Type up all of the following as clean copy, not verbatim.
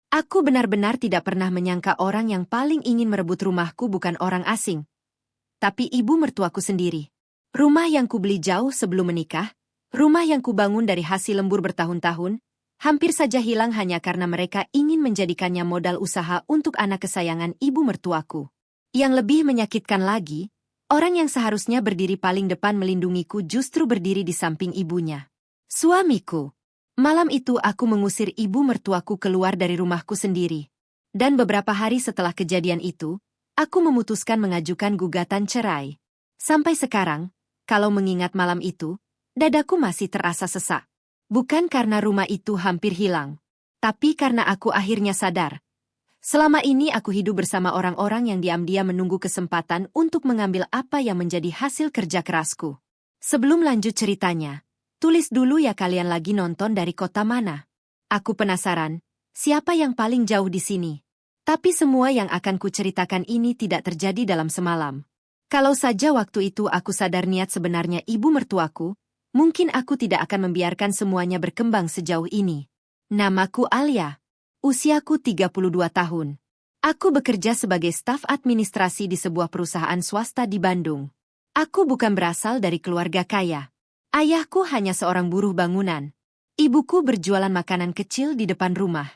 Aku benar-benar tidak pernah menyangka orang yang paling ingin merebut rumahku bukan orang asing, tapi ibu mertuaku sendiri. Rumah yang kubeli jauh sebelum menikah, rumah yang kubangun dari hasil lembur bertahun-tahun, hampir saja hilang hanya karena mereka ingin menjadikannya modal usaha untuk anak kesayangan ibu mertuaku. Yang lebih menyakitkan lagi, orang yang seharusnya berdiri paling depan melindungiku justru berdiri di samping ibunya. Suamiku. Malam itu aku mengusir ibu mertuaku keluar dari rumahku sendiri. Dan beberapa hari setelah kejadian itu, aku memutuskan mengajukan gugatan cerai. Sampai sekarang, kalau mengingat malam itu, dadaku masih terasa sesak. Bukan karena rumah itu hampir hilang, tapi karena aku akhirnya sadar. Selama ini aku hidup bersama orang-orang yang diam-diam menunggu kesempatan untuk mengambil apa yang menjadi hasil kerja kerasku. Sebelum lanjut ceritanya, tulis dulu ya kalian lagi nonton dari kota mana. Aku penasaran, siapa yang paling jauh di sini? Tapi semua yang akan kuceritakan ini tidak terjadi dalam semalam. Kalau saja waktu itu aku sadar niat sebenarnya ibu mertuaku, mungkin aku tidak akan membiarkan semuanya berkembang sejauh ini. Namaku Alia. Usiaku 32 tahun. Aku bekerja sebagai staf administrasi di sebuah perusahaan swasta di Bandung. Aku bukan berasal dari keluarga kaya. Ayahku hanya seorang buruh bangunan. Ibuku berjualan makanan kecil di depan rumah.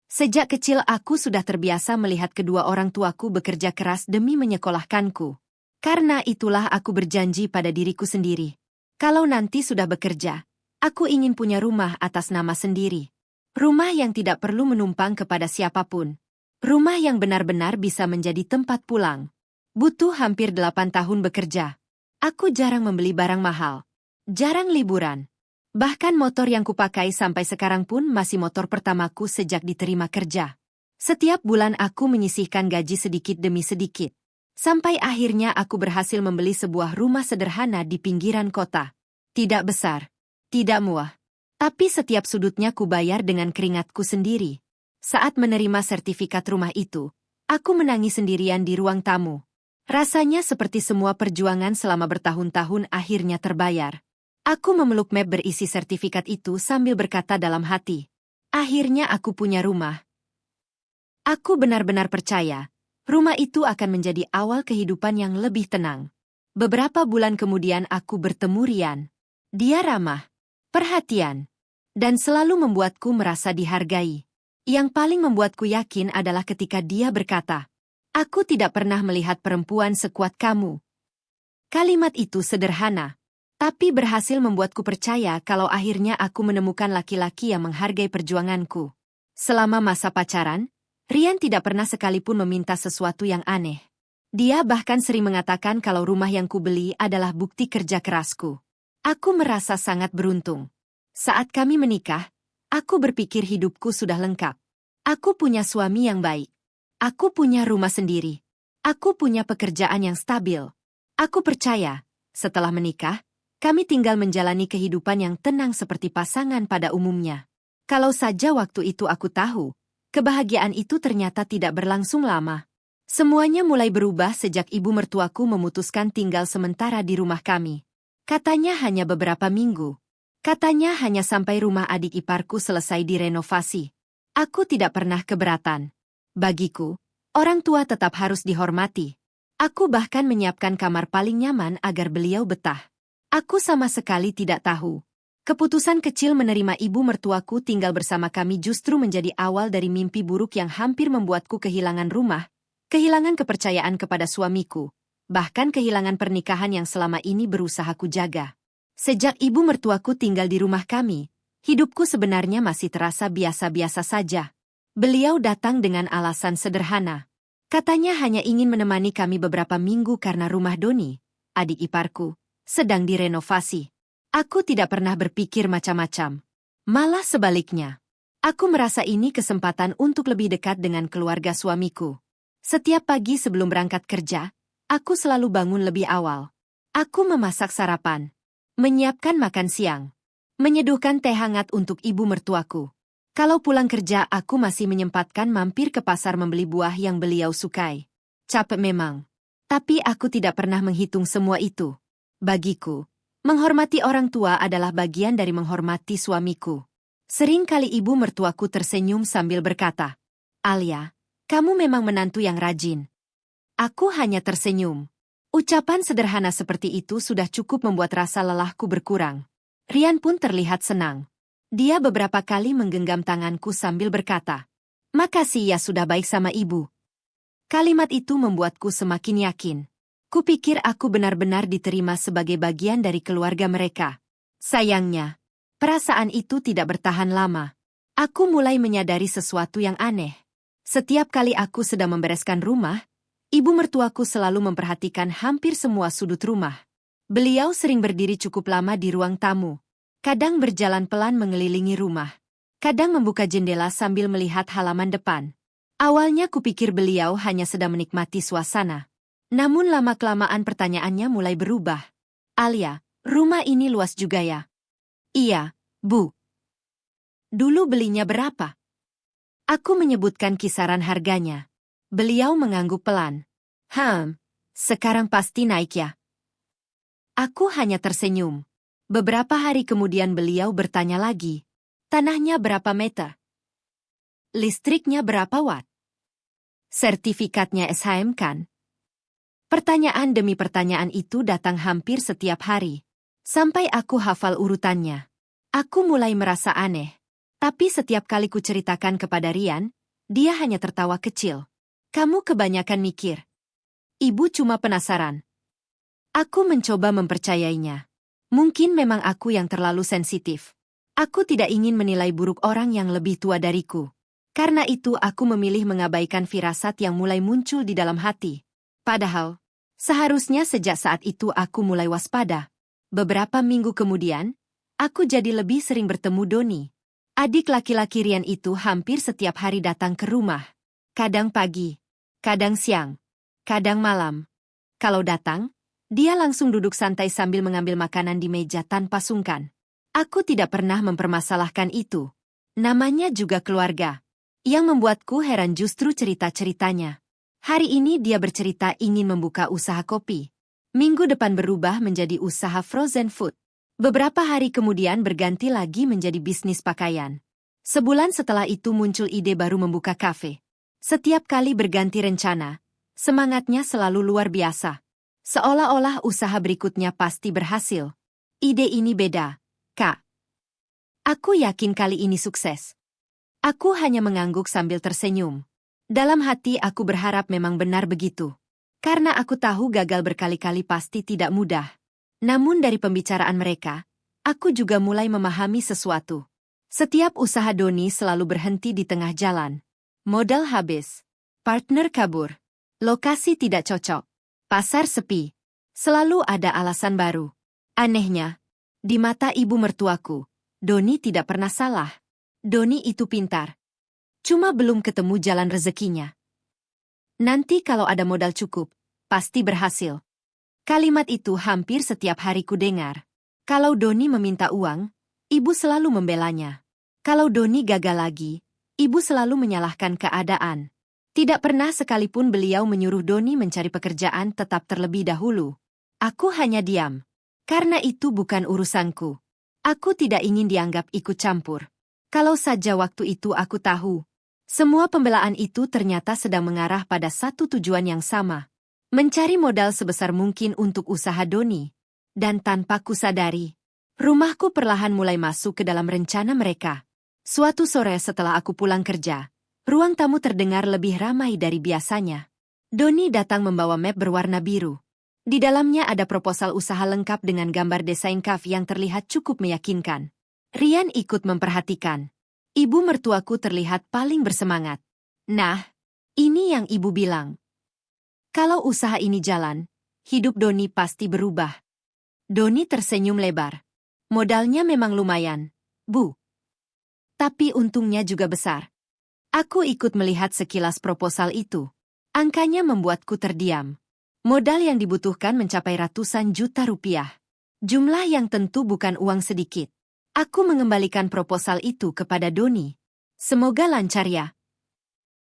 Sejak kecil aku sudah terbiasa melihat kedua orang tuaku bekerja keras demi menyekolahkanku. Karena itulah aku berjanji pada diriku sendiri. Kalau nanti sudah bekerja, aku ingin punya rumah atas nama sendiri. Rumah yang tidak perlu menumpang kepada siapapun. Rumah yang benar-benar bisa menjadi tempat pulang. Butuh hampir 8 tahun bekerja. Aku jarang membeli barang mahal. Jarang liburan. Bahkan motor yang kupakai sampai sekarang pun masih motor pertamaku sejak diterima kerja. Setiap bulan aku menyisihkan gaji sedikit demi sedikit. Sampai akhirnya aku berhasil membeli sebuah rumah sederhana di pinggiran kota. Tidak besar, tidak mewah. Tapi setiap sudutnya kubayar dengan keringatku sendiri. Saat menerima sertifikat rumah itu, aku menangis sendirian di ruang tamu. Rasanya seperti semua perjuangan selama bertahun-tahun akhirnya terbayar. Aku memeluk map berisi sertifikat itu sambil berkata dalam hati. Akhirnya aku punya rumah. Aku benar-benar percaya, rumah itu akan menjadi awal kehidupan yang lebih tenang. Beberapa bulan kemudian aku bertemu Rian. Dia ramah, perhatian, dan selalu membuatku merasa dihargai. Yang paling membuatku yakin adalah ketika dia berkata, "Aku tidak pernah melihat perempuan sekuat kamu." Kalimat itu sederhana, tapi berhasil membuatku percaya kalau akhirnya aku menemukan laki-laki yang menghargai perjuanganku. Selama masa pacaran, Rian tidak pernah sekalipun meminta sesuatu yang aneh. Dia bahkan sering mengatakan kalau rumah yang kubeli adalah bukti kerja kerasku. Aku merasa sangat beruntung. Saat kami menikah, aku berpikir hidupku sudah lengkap. Aku punya suami yang baik. Aku punya rumah sendiri. Aku punya pekerjaan yang stabil. Aku percaya, setelah menikah, kami tinggal menjalani kehidupan yang tenang seperti pasangan pada umumnya. Kalau saja waktu itu aku tahu, kebahagiaan itu ternyata tidak berlangsung lama. Semuanya mulai berubah sejak ibu mertuaku memutuskan tinggal sementara di rumah kami. Katanya hanya beberapa minggu. Katanya hanya sampai rumah adik iparku selesai direnovasi. Aku tidak pernah keberatan. Bagiku, orang tua tetap harus dihormati. Aku bahkan menyiapkan kamar paling nyaman agar beliau betah. Aku sama sekali tidak tahu. Keputusan kecil menerima ibu mertuaku tinggal bersama kami justru menjadi awal dari mimpi buruk yang hampir membuatku kehilangan rumah, kehilangan kepercayaan kepada suamiku, bahkan kehilangan pernikahan yang selama ini berusaha kujaga. Sejak ibu mertuaku tinggal di rumah kami, hidupku sebenarnya masih terasa biasa-biasa saja. Beliau datang dengan alasan sederhana. Katanya hanya ingin menemani kami beberapa minggu karena rumah Doni, adik iparku, sedang direnovasi. Aku tidak pernah berpikir macam-macam. Malah sebaliknya. Aku merasa ini kesempatan untuk lebih dekat dengan keluarga suamiku. Setiap pagi sebelum berangkat kerja, aku selalu bangun lebih awal. Aku memasak sarapan, menyiapkan makan siang, menyeduhkan teh hangat untuk ibu mertuaku. Kalau pulang kerja, aku masih menyempatkan mampir ke pasar membeli buah yang beliau sukai. Capek memang. Tapi aku tidak pernah menghitung semua itu. Bagiku, menghormati orang tua adalah bagian dari menghormati suamiku. Sering kali ibu mertuaku tersenyum sambil berkata, Alia, kamu memang menantu yang rajin. Aku hanya tersenyum. Ucapan sederhana seperti itu sudah cukup membuat rasa lelahku berkurang. Rian pun terlihat senang. Dia beberapa kali menggenggam tanganku sambil berkata, "Makasih ya sudah baik sama ibu." Kalimat itu membuatku semakin yakin. Kupikir aku benar-benar diterima sebagai bagian dari keluarga mereka. Sayangnya, perasaan itu tidak bertahan lama. Aku mulai menyadari sesuatu yang aneh. Setiap kali aku sedang membereskan rumah, ibu mertuaku selalu memperhatikan hampir semua sudut rumah. Beliau sering berdiri cukup lama di ruang tamu. Kadang berjalan pelan mengelilingi rumah. Kadang membuka jendela sambil melihat halaman depan. Awalnya kupikir beliau hanya sedang menikmati suasana. Namun lama-kelamaan pertanyaannya mulai berubah. "Alia, rumah ini luas juga ya?" "Iya, Bu." "Dulu belinya berapa?" Aku menyebutkan kisaran harganya. Beliau mengangguk pelan. Sekarang pasti naik ya?" Aku hanya tersenyum. Beberapa hari kemudian beliau bertanya lagi. "Tanahnya berapa meter? Listriknya berapa watt? Sertifikatnya SHM kan?" Pertanyaan demi pertanyaan itu datang hampir setiap hari. Sampai aku hafal urutannya. Aku mulai merasa aneh. Tapi setiap kali ku ceritakan kepada Rian, dia hanya tertawa kecil. "Kamu kebanyakan mikir. Ibu cuma penasaran." Aku mencoba mempercayainya. Mungkin memang aku yang terlalu sensitif. Aku tidak ingin menilai buruk orang yang lebih tua dariku. Karena itu aku memilih mengabaikan firasat yang mulai muncul di dalam hati. Padahal, seharusnya sejak saat itu aku mulai waspada. Beberapa minggu kemudian, aku jadi lebih sering bertemu Doni. Adik laki-laki Rian itu hampir setiap hari datang ke rumah. Kadang pagi, kadang siang, kadang malam. Kalau datang, dia langsung duduk santai sambil mengambil makanan di meja tanpa sungkan. Aku tidak pernah mempermasalahkan itu. Namanya juga keluarga. Yang membuatku heran justru cerita-ceritanya. Hari ini dia bercerita ingin membuka usaha kopi. Minggu depan berubah menjadi usaha frozen food. Beberapa hari kemudian berganti lagi menjadi bisnis pakaian. Sebulan setelah itu muncul ide baru membuka kafe. Setiap kali berganti rencana, semangatnya selalu luar biasa. Seolah-olah usaha berikutnya pasti berhasil. "Ide ini beda, Kak. Aku yakin kali ini sukses." Aku hanya mengangguk sambil tersenyum. Dalam hati aku berharap memang benar begitu. Karena aku tahu gagal berkali-kali pasti tidak mudah. Namun dari pembicaraan mereka, aku juga mulai memahami sesuatu. Setiap usaha Doni selalu berhenti di tengah jalan. Modal habis, partner kabur, lokasi tidak cocok, pasar sepi. Selalu ada alasan baru. Anehnya, di mata ibu mertuaku, Doni tidak pernah salah. Doni itu pintar. Cuma belum ketemu jalan rezekinya. "Nanti kalau ada modal cukup, pasti berhasil." Kalimat itu hampir setiap hari ku dengar. Kalau Doni meminta uang, ibu selalu membelanya. Kalau Doni gagal lagi, ibu selalu menyalahkan keadaan. Tidak pernah sekalipun beliau menyuruh Doni mencari pekerjaan tetap terlebih dahulu. Aku hanya diam. Karena itu bukan urusanku. Aku tidak ingin dianggap ikut campur. Kalau saja waktu itu aku tahu. Semua pembelaan itu ternyata sedang mengarah pada satu tujuan yang sama. Mencari modal sebesar mungkin untuk usaha Doni. Dan tanpa kusadari, rumahku perlahan mulai masuk ke dalam rencana mereka. Suatu sore setelah aku pulang kerja, ruang tamu terdengar lebih ramai dari biasanya. Doni datang membawa map berwarna biru. Di dalamnya ada proposal usaha lengkap dengan gambar desain kafe yang terlihat cukup meyakinkan. Rian ikut memperhatikan. Ibu mertuaku terlihat paling bersemangat. "Nah, ini yang ibu bilang. Kalau usaha ini jalan, hidup Doni pasti berubah." Doni tersenyum lebar. "Modalnya memang lumayan, Bu. Tapi untungnya juga besar." Aku ikut melihat sekilas proposal itu. Angkanya membuatku terdiam. Modal yang dibutuhkan mencapai ratusan juta rupiah. Jumlah yang tentu bukan uang sedikit. Aku mengembalikan proposal itu kepada Doni. "Semoga lancar ya."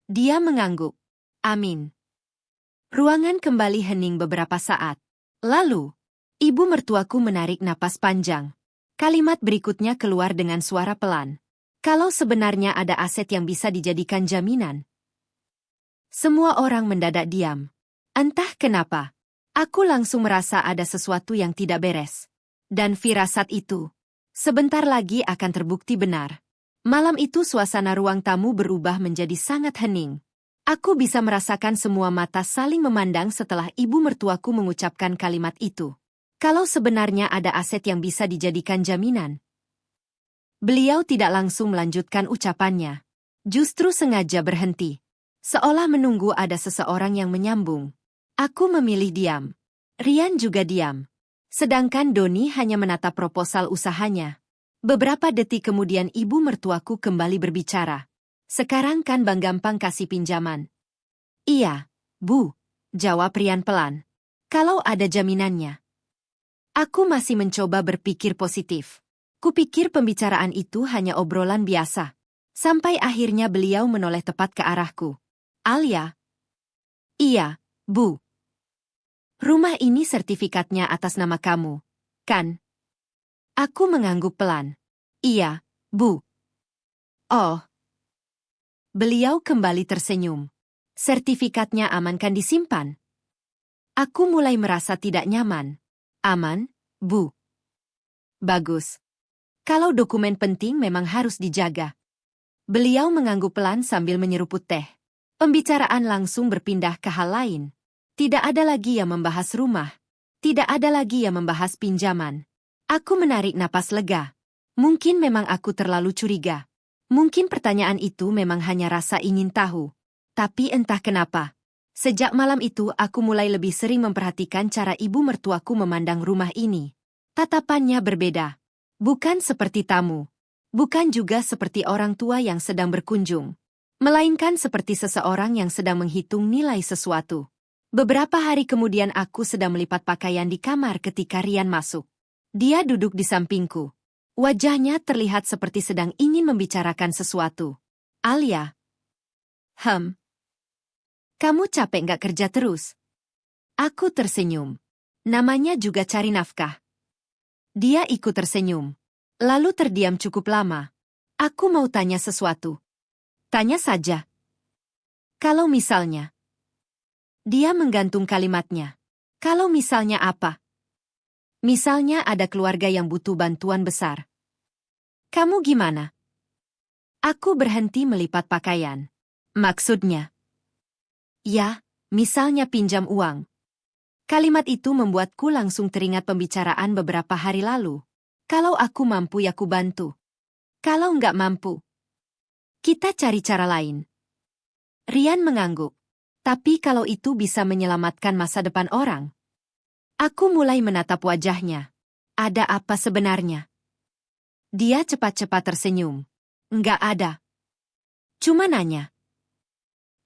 Dia mengangguk. "Amin." Ruangan kembali hening beberapa saat. Lalu, ibu mertuaku menarik napas panjang. Kalimat berikutnya keluar dengan suara pelan. "Kalau sebenarnya ada aset yang bisa dijadikan jaminan, Semua orang mendadak diam. Entah kenapa, aku langsung merasa ada sesuatu yang tidak beres. Dan firasat itu, sebentar lagi akan terbukti benar. Malam itu suasana ruang tamu berubah menjadi sangat hening. Aku bisa merasakan semua mata saling memandang setelah ibu mertuaku mengucapkan kalimat itu. Kalau sebenarnya ada aset yang bisa dijadikan jaminan. Beliau tidak langsung melanjutkan ucapannya. Justru sengaja berhenti. Seolah menunggu ada seseorang yang menyambung. Aku memilih diam. Rian juga diam. Sedangkan Doni hanya menatap proposal usahanya. Beberapa detik kemudian ibu mertuaku kembali berbicara. Sekarang kan Bang gampang kasih pinjaman. Iya, Bu, jawab Rian pelan. Kalau ada jaminannya. Aku masih mencoba berpikir positif. Kupikir pembicaraan itu hanya obrolan biasa. Sampai akhirnya beliau menoleh tepat ke arahku. Alia? Iya, Bu. Rumah ini sertifikatnya atas nama kamu, kan? Aku mengangguk pelan. Iya, Bu. Oh. Beliau kembali tersenyum. Sertifikatnya aman kan disimpan? Aku mulai merasa tidak nyaman. Aman, Bu. Bagus. Kalau dokumen penting memang harus dijaga. Beliau mengangguk pelan sambil menyeruput teh. Pembicaraan langsung berpindah ke hal lain. Tidak ada lagi yang membahas rumah. Tidak ada lagi yang membahas pinjaman. Aku menarik napas lega. Mungkin memang aku terlalu curiga. Mungkin pertanyaan itu memang hanya rasa ingin tahu. Tapi entah kenapa. Sejak malam itu aku mulai lebih sering memperhatikan cara ibu mertuaku memandang rumah ini. Tatapannya berbeda. Bukan seperti tamu. Bukan juga seperti orang tua yang sedang berkunjung. Melainkan seperti seseorang yang sedang menghitung nilai sesuatu. Beberapa hari kemudian aku sedang melipat pakaian di kamar ketika Rian masuk. Dia duduk di sampingku. Wajahnya terlihat seperti sedang ingin membicarakan sesuatu. Alia. Kamu capek nggak kerja terus? Aku tersenyum. Namanya juga cari nafkah. Dia ikut tersenyum. Lalu terdiam cukup lama. Aku mau tanya sesuatu. Tanya saja. Kalau misalnya. Dia menggantung kalimatnya. Kalau misalnya apa? Misalnya ada keluarga yang butuh bantuan besar. Kamu gimana? Aku berhenti melipat pakaian. Maksudnya? Ya, misalnya pinjam uang. Kalimat itu membuatku langsung teringat pembicaraan beberapa hari lalu. Kalau aku mampu ya ku bantu. Kalau nggak mampu, kita cari cara lain. Rian mengangguk. Tapi kalau itu bisa menyelamatkan masa depan orang. Aku mulai menatap wajahnya. Ada apa sebenarnya? Dia cepat-cepat tersenyum. Nggak ada. Cuma nanya.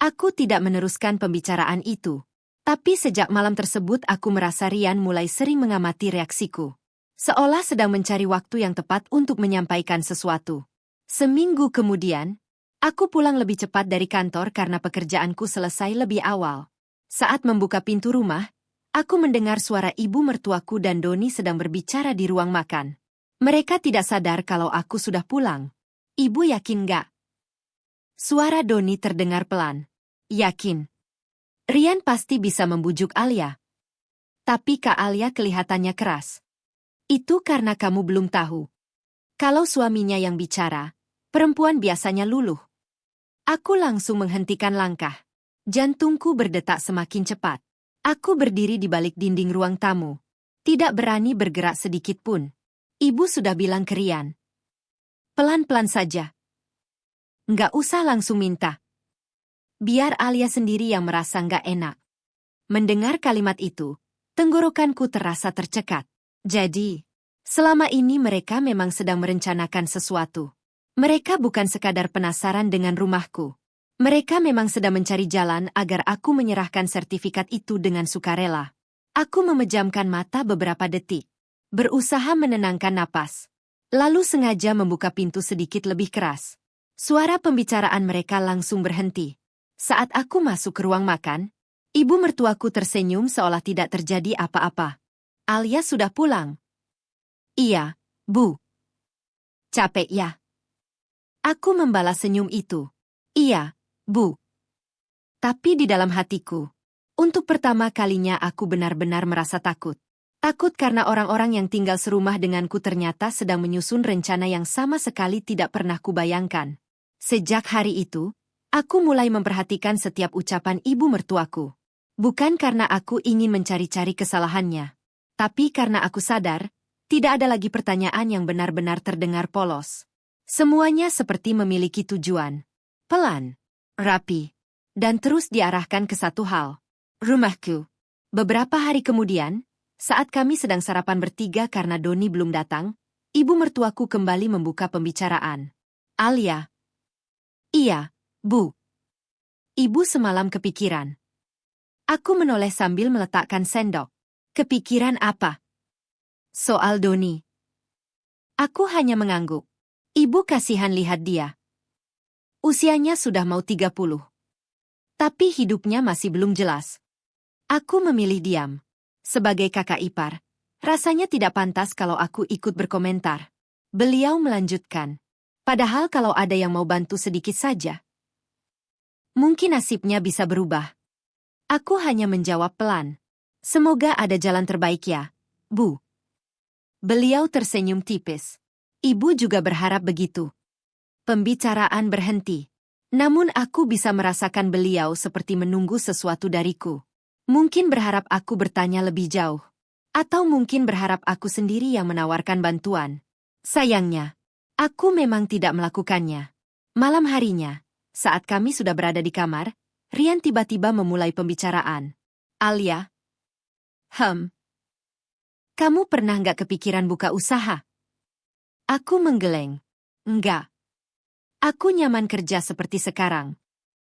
Aku tidak meneruskan pembicaraan itu. Tapi sejak malam tersebut aku merasa Rian mulai sering mengamati reaksiku. Seolah sedang mencari waktu yang tepat untuk menyampaikan sesuatu. Seminggu kemudian, aku pulang lebih cepat dari kantor karena pekerjaanku selesai lebih awal. Saat membuka pintu rumah, aku mendengar suara ibu mertuaku dan Doni sedang berbicara di ruang makan. Mereka tidak sadar kalau aku sudah pulang. Ibu yakin nggak? Suara Doni terdengar pelan. Yakin. Rian pasti bisa membujuk Alia. Tapi Kak Alia kelihatannya keras. Itu karena kamu belum tahu. Kalau suaminya yang bicara, perempuan biasanya luluh. Aku langsung menghentikan langkah. Jantungku berdetak semakin cepat. Aku berdiri di balik dinding ruang tamu. Tidak berani bergerak sedikit pun. Ibu sudah bilang ke Rian. Pelan-pelan saja. Nggak usah langsung minta. Biar Alia sendiri yang merasa nggak enak. Mendengar kalimat itu, tenggorokanku terasa tercekat. Jadi, selama ini mereka memang sedang merencanakan sesuatu. Mereka bukan sekadar penasaran dengan rumahku. Mereka memang sedang mencari jalan agar aku menyerahkan sertifikat itu dengan sukarela. Aku memejamkan mata beberapa detik. Berusaha menenangkan napas. Lalu sengaja membuka pintu sedikit lebih keras. Suara pembicaraan mereka langsung berhenti. Saat aku masuk ke ruang makan, ibu mertuaku tersenyum seolah tidak terjadi apa-apa. Alia sudah pulang. Iya, Bu. Capek ya? Aku membalas senyum itu. Iya, Bu. Tapi di dalam hatiku, untuk pertama kalinya aku benar-benar merasa takut. Takut karena orang-orang yang tinggal serumah denganku ternyata sedang menyusun rencana yang sama sekali tidak pernah kubayangkan. Sejak hari itu, aku mulai memperhatikan setiap ucapan ibu mertuaku. Bukan karena aku ingin mencari-cari kesalahannya, tapi karena aku sadar, tidak ada lagi pertanyaan yang benar-benar terdengar polos. Semuanya seperti memiliki tujuan. Pelan, rapi, dan terus diarahkan ke satu hal. Rumahku. Beberapa hari kemudian, saat kami sedang sarapan bertiga karena Doni belum datang, ibu mertuaku kembali membuka pembicaraan. Alia. Iya, Bu. Ibu semalam kepikiran. Aku menoleh sambil meletakkan sendok. Kepikiran apa? Soal Doni. Aku hanya mengangguk. Ibu kasihan lihat dia. Usianya sudah mau 30. Tapi hidupnya masih belum jelas. Aku memilih diam. Sebagai kakak ipar, rasanya tidak pantas kalau aku ikut berkomentar. Beliau melanjutkan. Padahal kalau ada yang mau bantu sedikit saja, mungkin nasibnya bisa berubah. Aku hanya menjawab pelan. Semoga ada jalan terbaik ya, Bu. Beliau tersenyum tipis. Ibu juga berharap begitu. Pembicaraan berhenti. Namun aku bisa merasakan beliau seperti menunggu sesuatu dariku. Mungkin berharap aku bertanya lebih jauh. Atau mungkin berharap aku sendiri yang menawarkan bantuan. Sayangnya, aku memang tidak melakukannya. Malam harinya, saat kami sudah berada di kamar, Rian tiba-tiba memulai pembicaraan. Alia. Kamu pernah nggak kepikiran buka usaha? Aku menggeleng. Enggak. Aku nyaman kerja seperti sekarang.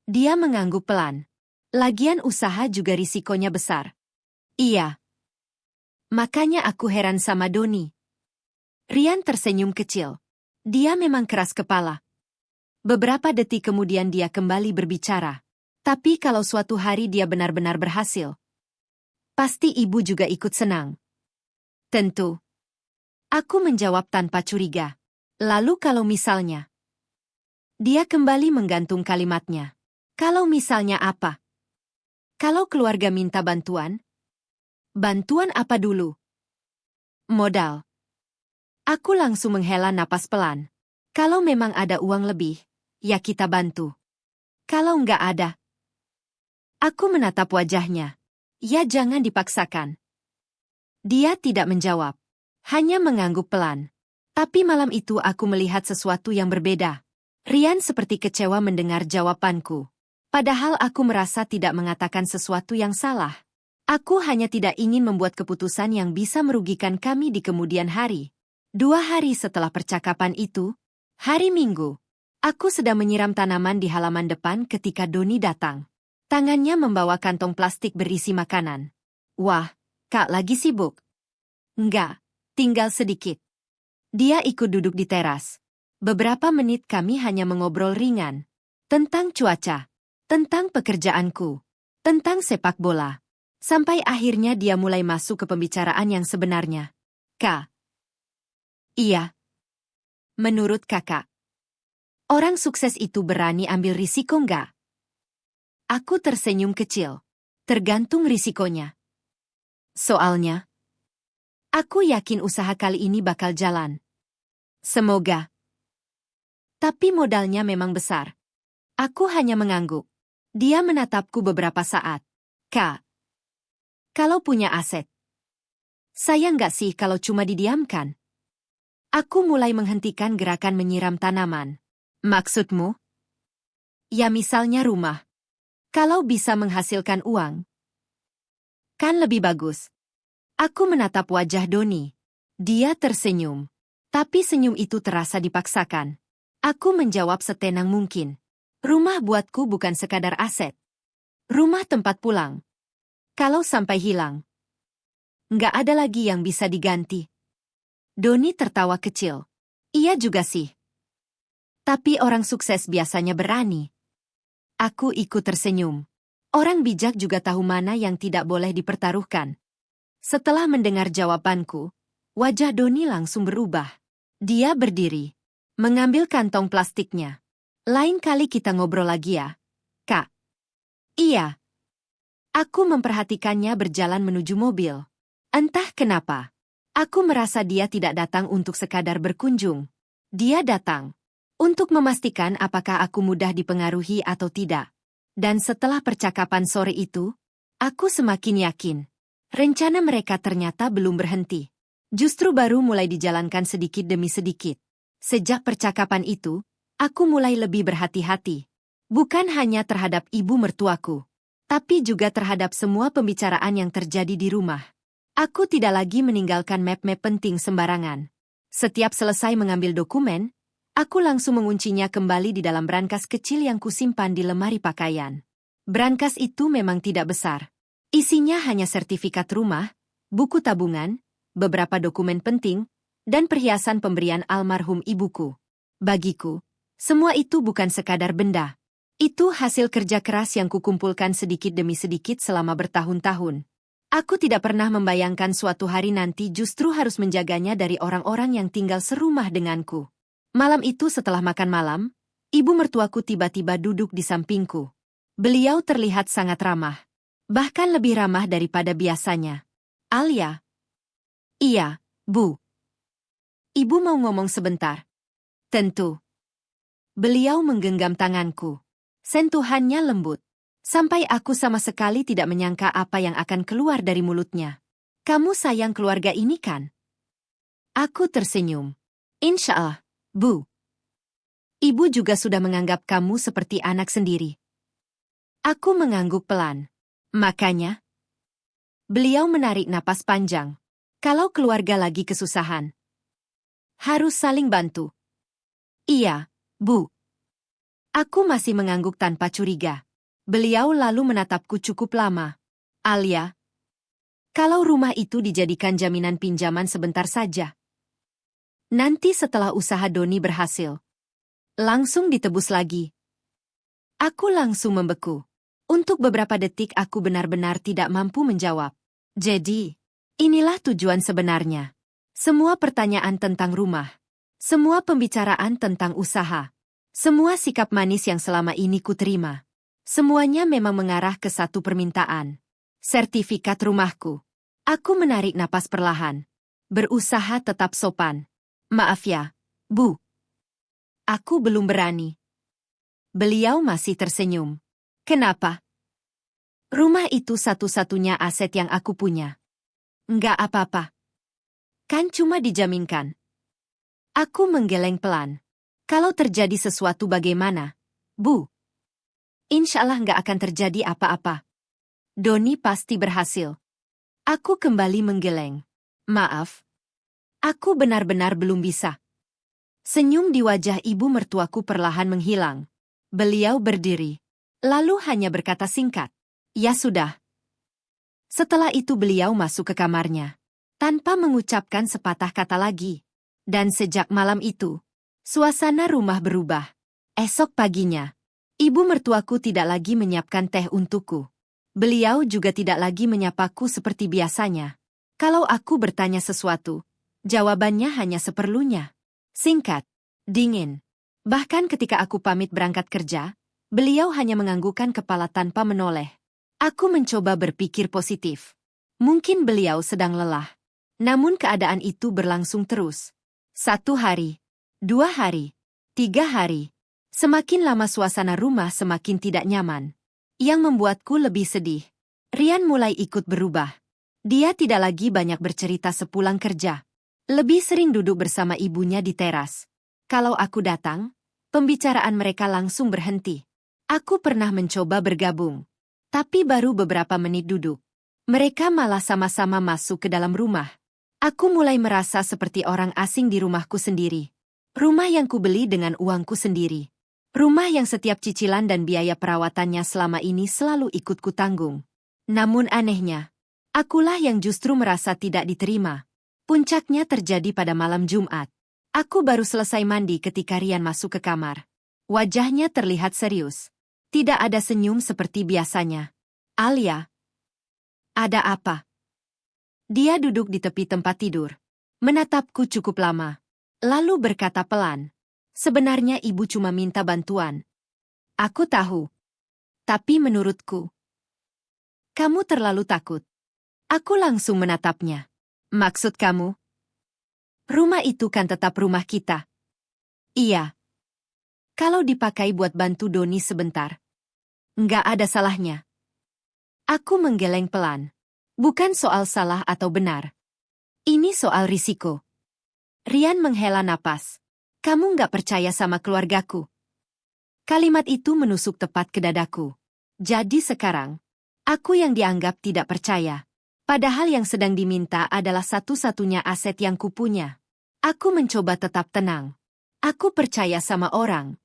Dia mengangguk pelan. Lagian usaha juga risikonya besar. Iya. Makanya aku heran sama Doni. Rian tersenyum kecil. Dia memang keras kepala. Beberapa detik kemudian dia kembali berbicara. Tapi kalau suatu hari dia benar-benar berhasil, pasti ibu juga ikut senang. Tentu. Aku menjawab tanpa curiga. Lalu kalau misalnya? Dia kembali menggantung kalimatnya. Kalau misalnya apa? Kalau keluarga minta bantuan? Bantuan apa dulu? Modal. Aku langsung menghela napas pelan. Kalau memang ada uang lebih, ya kita bantu. Kalau nggak ada. Aku menatap wajahnya. Ya jangan dipaksakan. Dia tidak menjawab. Hanya mengangguk pelan. Tapi malam itu aku melihat sesuatu yang berbeda. Rian seperti kecewa mendengar jawabanku. Padahal aku merasa tidak mengatakan sesuatu yang salah. Aku hanya tidak ingin membuat keputusan yang bisa merugikan kami di kemudian hari. 2 hari setelah percakapan itu, hari Minggu, aku sedang menyiram tanaman di halaman depan ketika Doni datang. Tangannya membawa kantong plastik berisi makanan. Wah, Kak lagi sibuk? Enggak, tinggal sedikit. Dia ikut duduk di teras. Beberapa menit kami hanya mengobrol ringan. Tentang cuaca, tentang pekerjaanku, tentang sepak bola. Sampai akhirnya dia mulai masuk ke pembicaraan yang sebenarnya. Kak. Iya. Menurut kakak, orang sukses itu berani ambil risiko enggak? Aku tersenyum kecil. Tergantung risikonya. Soalnya, aku yakin usaha kali ini bakal jalan. Semoga. Tapi modalnya memang besar. Aku hanya mengangguk. Dia menatapku beberapa saat. Kak, kalau punya aset, sayang nggak sih kalau cuma didiamkan? Aku mulai menghentikan gerakan menyiram tanaman. Maksudmu? Ya misalnya rumah. Kalau bisa menghasilkan uang, kan lebih bagus. Aku menatap wajah Doni. Dia tersenyum. Tapi senyum itu terasa dipaksakan. Aku menjawab setenang mungkin. Rumah buatku bukan sekadar aset. Rumah tempat pulang. Kalau sampai hilang, nggak ada lagi yang bisa diganti. Doni tertawa kecil. Iya juga sih. Tapi orang sukses biasanya berani. Aku ikut tersenyum. Orang bijak juga tahu mana yang tidak boleh dipertaruhkan. Setelah mendengar jawabanku, wajah Doni langsung berubah. Dia berdiri, mengambil kantong plastiknya. Lain kali kita ngobrol lagi ya, Kak. Iya. Aku memperhatikannya berjalan menuju mobil. Entah kenapa. Aku merasa dia tidak datang untuk sekadar berkunjung. Dia datang untuk memastikan apakah aku mudah dipengaruhi atau tidak. Dan setelah percakapan sore itu, aku semakin yakin. Rencana mereka ternyata belum berhenti. Justru baru mulai dijalankan sedikit demi sedikit. Sejak percakapan itu, aku mulai lebih berhati-hati. Bukan hanya terhadap ibu mertuaku, tapi juga terhadap semua pembicaraan yang terjadi di rumah. Aku tidak lagi meninggalkan map-map penting sembarangan. Setiap selesai mengambil dokumen, aku langsung menguncinya kembali di dalam brankas kecil yang kusimpan di lemari pakaian. Brankas itu memang tidak besar. Isinya hanya sertifikat rumah, buku tabungan, beberapa dokumen penting, dan perhiasan pemberian almarhum ibuku. Bagiku, semua itu bukan sekadar benda. Itu hasil kerja keras yang kukumpulkan sedikit demi sedikit selama bertahun-tahun. Aku tidak pernah membayangkan suatu hari nanti justru harus menjaganya dari orang-orang yang tinggal serumah denganku. Malam itu setelah makan malam, ibu mertuaku tiba-tiba duduk di sampingku. Beliau terlihat sangat ramah. Bahkan lebih ramah daripada biasanya. Alia. Iya, Bu. Ibu mau ngomong sebentar. Tentu. Beliau menggenggam tanganku. Sentuhannya lembut. Sampai aku sama sekali tidak menyangka apa yang akan keluar dari mulutnya. Kamu sayang keluarga ini kan? Aku tersenyum. Insya Allah, Bu. Ibu juga sudah menganggap kamu seperti anak sendiri. Aku mengangguk pelan. Makanya, beliau menarik napas panjang. Kalau keluarga lagi kesusahan, harus saling bantu. Iya, Bu. Aku masih mengangguk tanpa curiga. Beliau lalu menatapku cukup lama. Alia, kalau rumah itu dijadikan jaminan pinjaman sebentar saja. Nanti setelah usaha Doni berhasil, langsung ditebus lagi. Aku langsung membeku. Untuk beberapa detik aku benar-benar tidak mampu menjawab. Jadi, inilah tujuan sebenarnya. Semua pertanyaan tentang rumah. Semua pembicaraan tentang usaha. Semua sikap manis yang selama ini kuterima. Semuanya memang mengarah ke satu permintaan. Sertifikat rumahku. Aku menarik napas perlahan. Berusaha tetap sopan. Maaf ya, Bu. Aku belum berani. Beliau masih tersenyum. Kenapa? Rumah itu satu-satunya aset yang aku punya. Enggak apa-apa. Kan cuma dijaminkan. Aku menggeleng pelan. Kalau terjadi sesuatu bagaimana, Bu? Insya Allah nggak akan terjadi apa-apa. Doni pasti berhasil. Aku kembali menggeleng. Maaf. Aku benar-benar belum bisa. Senyum di wajah ibu mertuaku perlahan menghilang. Beliau berdiri. Lalu hanya berkata singkat. Ya sudah. Setelah itu beliau masuk ke kamarnya. Tanpa mengucapkan sepatah kata lagi. Dan sejak malam itu, suasana rumah berubah. Esok paginya, ibu mertuaku tidak lagi menyiapkan teh untukku. Beliau juga tidak lagi menyapaku seperti biasanya. Kalau aku bertanya sesuatu, jawabannya hanya seperlunya. Singkat, dingin. Bahkan ketika aku pamit berangkat kerja, beliau hanya menganggukkan kepala tanpa menoleh. Aku mencoba berpikir positif. Mungkin beliau sedang lelah. Namun keadaan itu berlangsung terus. 1 hari, 2 hari, 3 hari. Semakin lama suasana rumah semakin tidak nyaman. Yang membuatku lebih sedih. Rian mulai ikut berubah. Dia tidak lagi banyak bercerita sepulang kerja. Lebih sering duduk bersama ibunya di teras. Kalau aku datang, pembicaraan mereka langsung berhenti. Aku pernah mencoba bergabung. Tapi baru beberapa menit duduk. Mereka malah sama-sama masuk ke dalam rumah. Aku mulai merasa seperti orang asing di rumahku sendiri. Rumah yang kubeli dengan uangku sendiri. Rumah yang setiap cicilan dan biaya perawatannya selama ini selalu ikut kutanggung. Namun anehnya, akulah yang justru merasa tidak diterima. Puncaknya terjadi pada malam Jumat. Aku baru selesai mandi ketika Rian masuk ke kamar. Wajahnya terlihat serius. Tidak ada senyum seperti biasanya. Alia, ada apa? Dia duduk di tepi tempat tidur. Menatapku cukup lama. Lalu berkata pelan. Sebenarnya ibu cuma minta bantuan. Aku tahu. Tapi menurutku, kamu terlalu takut. Aku langsung menatapnya. Maksud kamu? Rumah itu kan tetap rumah kita. Iya. Kalau dipakai buat bantu Doni sebentar, nggak ada salahnya. Aku menggeleng pelan. Bukan soal salah atau benar. Ini soal risiko. Rian menghela napas. Kamu nggak percaya sama keluargaku. Kalimat itu menusuk tepat ke dadaku. Jadi sekarang, aku yang dianggap tidak percaya. Padahal yang sedang diminta adalah satu-satunya aset yang kupunya. Aku mencoba tetap tenang. Aku percaya sama orang.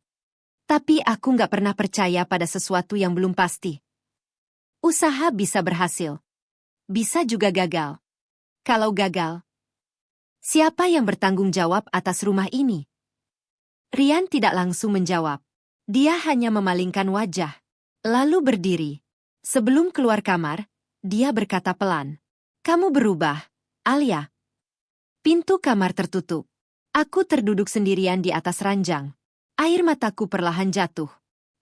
Tapi aku nggak pernah percaya pada sesuatu yang belum pasti. Usaha bisa berhasil. Bisa juga gagal. Kalau gagal, siapa yang bertanggung jawab atas rumah ini? Rian tidak langsung menjawab. Dia hanya memalingkan wajah, lalu berdiri. Sebelum keluar kamar, dia berkata pelan. Kamu berubah, Alia. Pintu kamar tertutup. Aku terduduk sendirian di atas ranjang. Air mataku perlahan jatuh.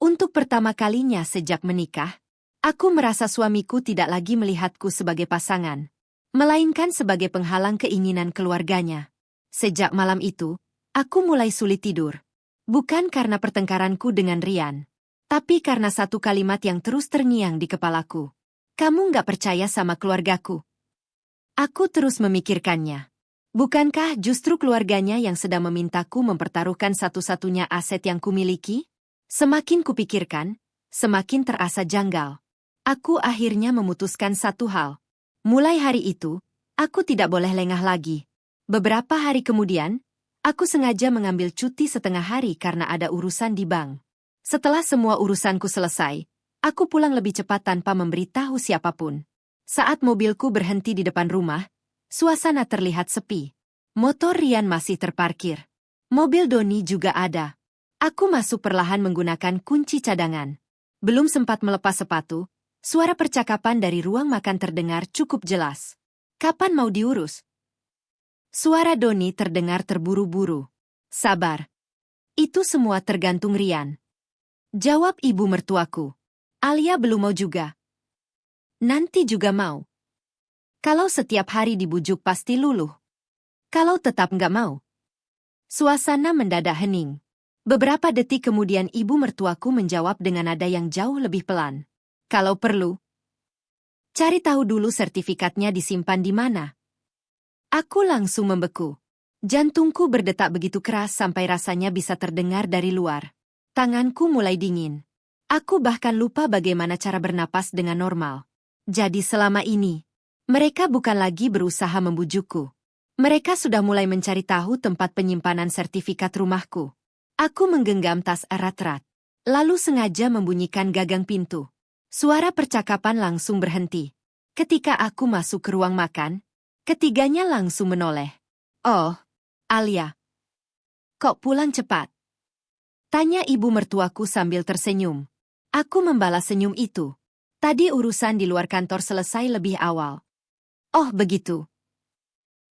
Untuk pertama kalinya sejak menikah, aku merasa suamiku tidak lagi melihatku sebagai pasangan, melainkan sebagai penghalang keinginan keluarganya. Sejak malam itu, aku mulai sulit tidur. Bukan karena pertengkaranku dengan Rian, tapi karena satu kalimat yang terus terngiang di kepalaku. Kamu nggak percaya sama keluargaku. Aku terus memikirkannya. Bukankah justru keluarganya yang sedang memintaku mempertaruhkan satu-satunya aset yang kumiliki? Semakin kupikirkan, semakin terasa janggal. Aku akhirnya memutuskan satu hal. Mulai hari itu, aku tidak boleh lengah lagi. Beberapa hari kemudian, aku sengaja mengambil cuti setengah hari karena ada urusan di bank. Setelah semua urusanku selesai, aku pulang lebih cepat tanpa memberitahu siapapun. Saat mobilku berhenti di depan rumah, suasana terlihat sepi. Motor Rian masih terparkir. Mobil Doni juga ada. Aku masuk perlahan menggunakan kunci cadangan. Belum sempat melepas sepatu, suara percakapan dari ruang makan terdengar cukup jelas. Kapan mau diurus? Suara Doni terdengar terburu-buru. Sabar. Itu semua tergantung Rian. Jawab ibu mertuaku. Alia belum mau juga. Nanti juga mau. Kalau setiap hari dibujuk pasti luluh. Kalau tetap nggak mau. Suasana mendadak hening. Beberapa detik kemudian ibu mertuaku menjawab dengan nada yang jauh lebih pelan. Kalau perlu, cari tahu dulu sertifikatnya disimpan di mana. Aku langsung membeku. Jantungku berdetak begitu keras sampai rasanya bisa terdengar dari luar. Tanganku mulai dingin. Aku bahkan lupa bagaimana cara bernapas dengan normal. Jadi selama ini, mereka bukan lagi berusaha membujukku. Mereka sudah mulai mencari tahu tempat penyimpanan sertifikat rumahku. Aku menggenggam tas erat-erat, lalu sengaja membunyikan gagang pintu. Suara percakapan langsung berhenti. Ketika aku masuk ke ruang makan, ketiganya langsung menoleh. Oh, Alia. Kok pulang cepat? Tanya ibu mertuaku sambil tersenyum. Aku membalas senyum itu. Tadi urusan di luar kantor selesai lebih awal. Oh begitu.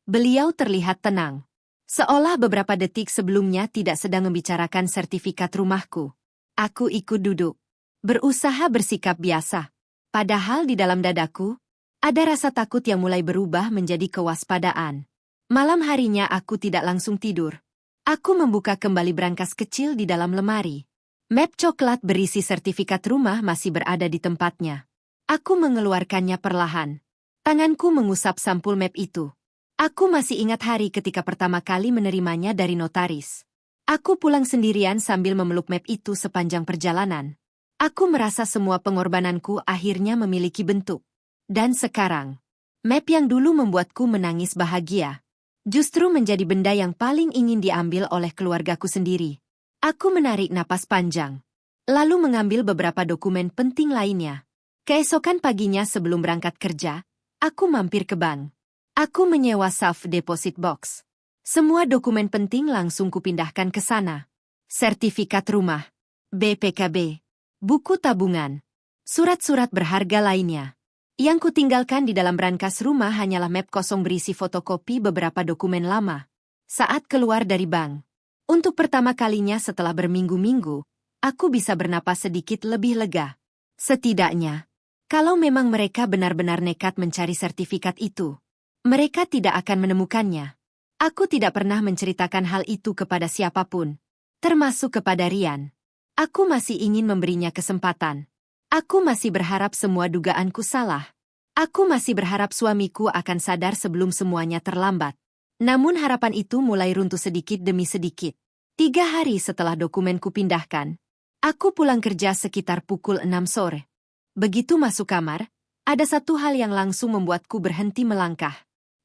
Beliau terlihat tenang. Seolah beberapa detik sebelumnya tidak sedang membicarakan sertifikat rumahku. Aku ikut duduk. Berusaha bersikap biasa. Padahal di dalam dadaku, ada rasa takut yang mulai berubah menjadi kewaspadaan. Malam harinya aku tidak langsung tidur. Aku membuka kembali brankas kecil di dalam lemari. Map coklat berisi sertifikat rumah masih berada di tempatnya. Aku mengeluarkannya perlahan. Tanganku mengusap sampul map itu. Aku masih ingat hari ketika pertama kali menerimanya dari notaris. Aku pulang sendirian sambil memeluk map itu sepanjang perjalanan. Aku merasa semua pengorbananku akhirnya memiliki bentuk. Dan sekarang, map yang dulu membuatku menangis bahagia, justru menjadi benda yang paling ingin diambil oleh keluargaku sendiri. Aku menarik napas panjang, lalu mengambil beberapa dokumen penting lainnya. Keesokan paginya sebelum berangkat kerja, aku mampir ke bank. Aku menyewa safe deposit box. Semua dokumen penting langsung kupindahkan ke sana. Sertifikat rumah, BPKB, buku tabungan, surat-surat berharga lainnya. Yang kutinggalkan di dalam brankas rumah hanyalah map kosong berisi fotokopi beberapa dokumen lama. Saat keluar dari bank, untuk pertama kalinya setelah berminggu-minggu, aku bisa bernapas sedikit lebih lega. Setidaknya, kalau memang mereka benar-benar nekat mencari sertifikat itu, mereka tidak akan menemukannya. Aku tidak pernah menceritakan hal itu kepada siapapun, termasuk kepada Rian. Aku masih ingin memberinya kesempatan. Aku masih berharap semua dugaanku salah. Aku masih berharap suamiku akan sadar sebelum semuanya terlambat. Namun harapan itu mulai runtuh sedikit demi sedikit. 3 hari setelah dokumenku pindahkan, aku pulang kerja sekitar pukul 6 sore. Begitu masuk kamar, ada satu hal yang langsung membuatku berhenti melangkah.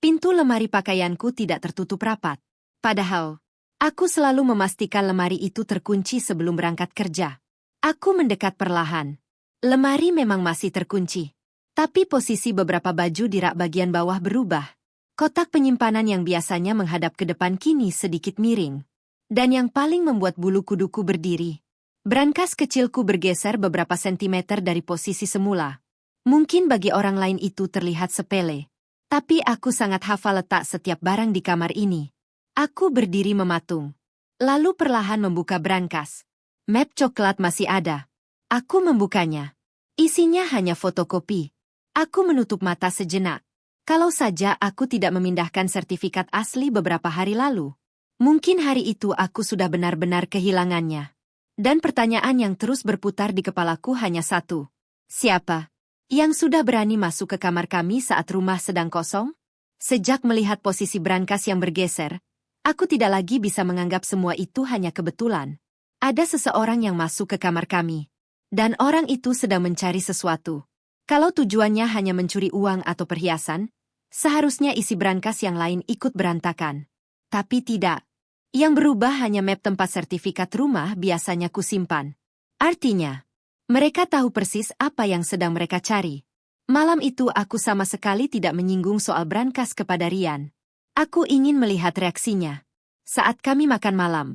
Pintu lemari pakaianku tidak tertutup rapat. Padahal, aku selalu memastikan lemari itu terkunci sebelum berangkat kerja. Aku mendekat perlahan. Lemari memang masih terkunci. Tapi posisi beberapa baju di rak bagian bawah berubah. Kotak penyimpanan yang biasanya menghadap ke depan kini sedikit miring. Dan yang paling membuat bulu kuduku berdiri, brankas kecilku bergeser beberapa sentimeter dari posisi semula. Mungkin bagi orang lain itu terlihat sepele. Tapi aku sangat hafal letak setiap barang di kamar ini. Aku berdiri mematung. Lalu perlahan membuka brankas. Map coklat masih ada. Aku membukanya. Isinya hanya fotokopi. Aku menutup mata sejenak. Kalau saja aku tidak memindahkan sertifikat asli beberapa hari lalu, mungkin hari itu aku sudah benar-benar kehilangannya. Dan pertanyaan yang terus berputar di kepalaku hanya satu. Siapa yang sudah berani masuk ke kamar kami saat rumah sedang kosong? Sejak melihat posisi brankas yang bergeser, aku tidak lagi bisa menganggap semua itu hanya kebetulan. Ada seseorang yang masuk ke kamar kami. Dan orang itu sedang mencari sesuatu. Kalau tujuannya hanya mencuri uang atau perhiasan, seharusnya isi brankas yang lain ikut berantakan. Tapi tidak. Yang berubah hanya map tempat sertifikat rumah biasanya kusimpan. Artinya, mereka tahu persis apa yang sedang mereka cari. Malam itu aku sama sekali tidak menyinggung soal brankas kepada Rian. Aku ingin melihat reaksinya. Saat kami makan malam,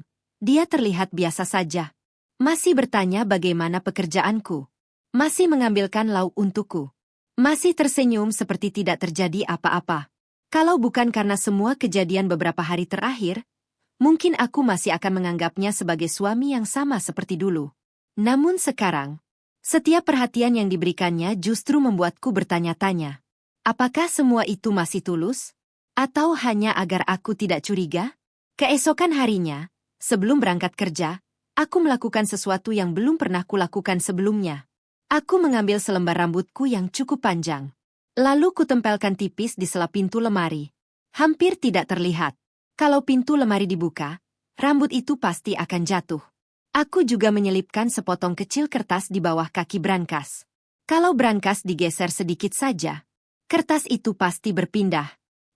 dia terlihat biasa saja. Masih bertanya bagaimana pekerjaanku. Masih mengambilkan lauk untukku. Masih tersenyum seperti tidak terjadi apa-apa. Kalau bukan karena semua kejadian beberapa hari terakhir, mungkin aku masih akan menganggapnya sebagai suami yang sama seperti dulu. Namun sekarang, setiap perhatian yang diberikannya justru membuatku bertanya-tanya. Apakah semua itu masih tulus? Atau hanya agar aku tidak curiga? Keesokan harinya, sebelum berangkat kerja, aku melakukan sesuatu yang belum pernah kulakukan sebelumnya. Aku mengambil selembar rambutku yang cukup panjang. Lalu kutempelkan tipis di sela pintu lemari. Hampir tidak terlihat. Kalau pintu lemari dibuka, rambut itu pasti akan jatuh. Aku juga menyelipkan sepotong kecil kertas di bawah kaki brankas. Kalau brankas digeser sedikit saja, kertas itu pasti berpindah.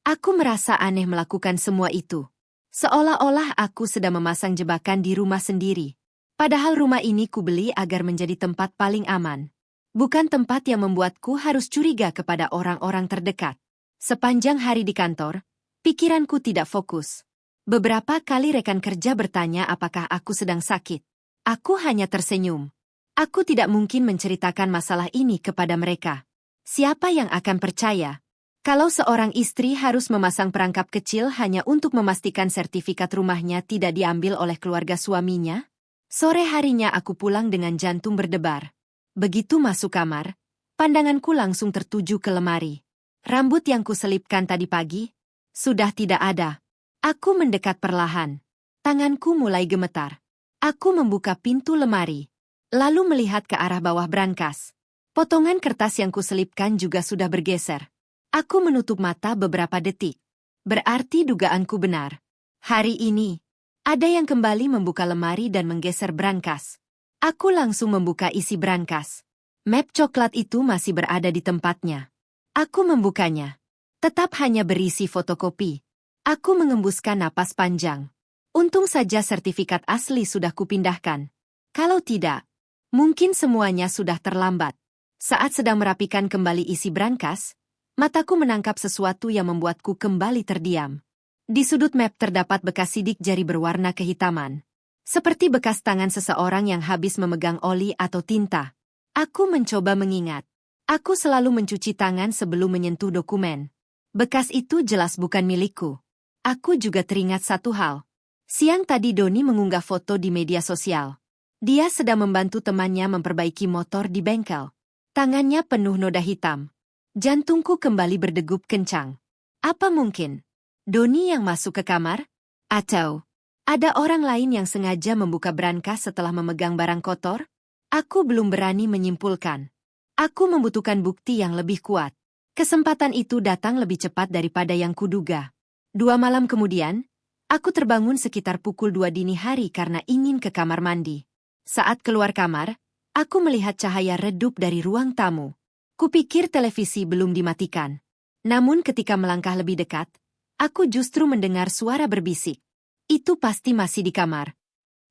Aku merasa aneh melakukan semua itu. Seolah-olah aku sedang memasang jebakan di rumah sendiri. Padahal rumah ini kubeli agar menjadi tempat paling aman. Bukan tempat yang membuatku harus curiga kepada orang-orang terdekat. Sepanjang hari di kantor, pikiranku tidak fokus. Beberapa kali rekan kerja bertanya apakah aku sedang sakit. Aku hanya tersenyum. Aku tidak mungkin menceritakan masalah ini kepada mereka. Siapa yang akan percaya? Kalau seorang istri harus memasang perangkap kecil hanya untuk memastikan sertifikat rumahnya tidak diambil oleh keluarga suaminya? Sore harinya aku pulang dengan jantung berdebar. Begitu masuk kamar, pandanganku langsung tertuju ke lemari. Rambut yang kuselipkan tadi pagi sudah tidak ada. Aku mendekat perlahan. Tanganku mulai gemetar. Aku membuka pintu lemari, lalu melihat ke arah bawah brankas. Potongan kertas yang kuselipkan juga sudah bergeser. Aku menutup mata beberapa detik. Berarti dugaanku benar. Hari ini, ada yang kembali membuka lemari dan menggeser brankas. Aku langsung membuka isi brankas. Map coklat itu masih berada di tempatnya. Aku membukanya. Tetap hanya berisi fotokopi. Aku mengembuskan napas panjang. Untung saja sertifikat asli sudah kupindahkan. Kalau tidak, mungkin semuanya sudah terlambat. Saat sedang merapikan kembali isi brankas, mataku menangkap sesuatu yang membuatku kembali terdiam. Di sudut map terdapat bekas sidik jari berwarna kehitaman. Seperti bekas tangan seseorang yang habis memegang oli atau tinta. Aku mencoba mengingat. Aku selalu mencuci tangan sebelum menyentuh dokumen. Bekas itu jelas bukan milikku. Aku juga teringat satu hal. Siang tadi Doni mengunggah foto di media sosial. Dia sedang membantu temannya memperbaiki motor di bengkel. Tangannya penuh noda hitam. Jantungku kembali berdegup kencang. Apa mungkin Doni yang masuk ke kamar? Atau ada orang lain yang sengaja membuka brankas setelah memegang barang kotor? Aku belum berani menyimpulkan. Aku membutuhkan bukti yang lebih kuat. Kesempatan itu datang lebih cepat daripada yang kuduga. 2 malam kemudian, aku terbangun sekitar pukul 2 dini hari karena ingin ke kamar mandi. Saat keluar kamar, aku melihat cahaya redup dari ruang tamu. Kupikir televisi belum dimatikan. Namun ketika melangkah lebih dekat, aku justru mendengar suara berbisik. Itu pasti masih di kamar.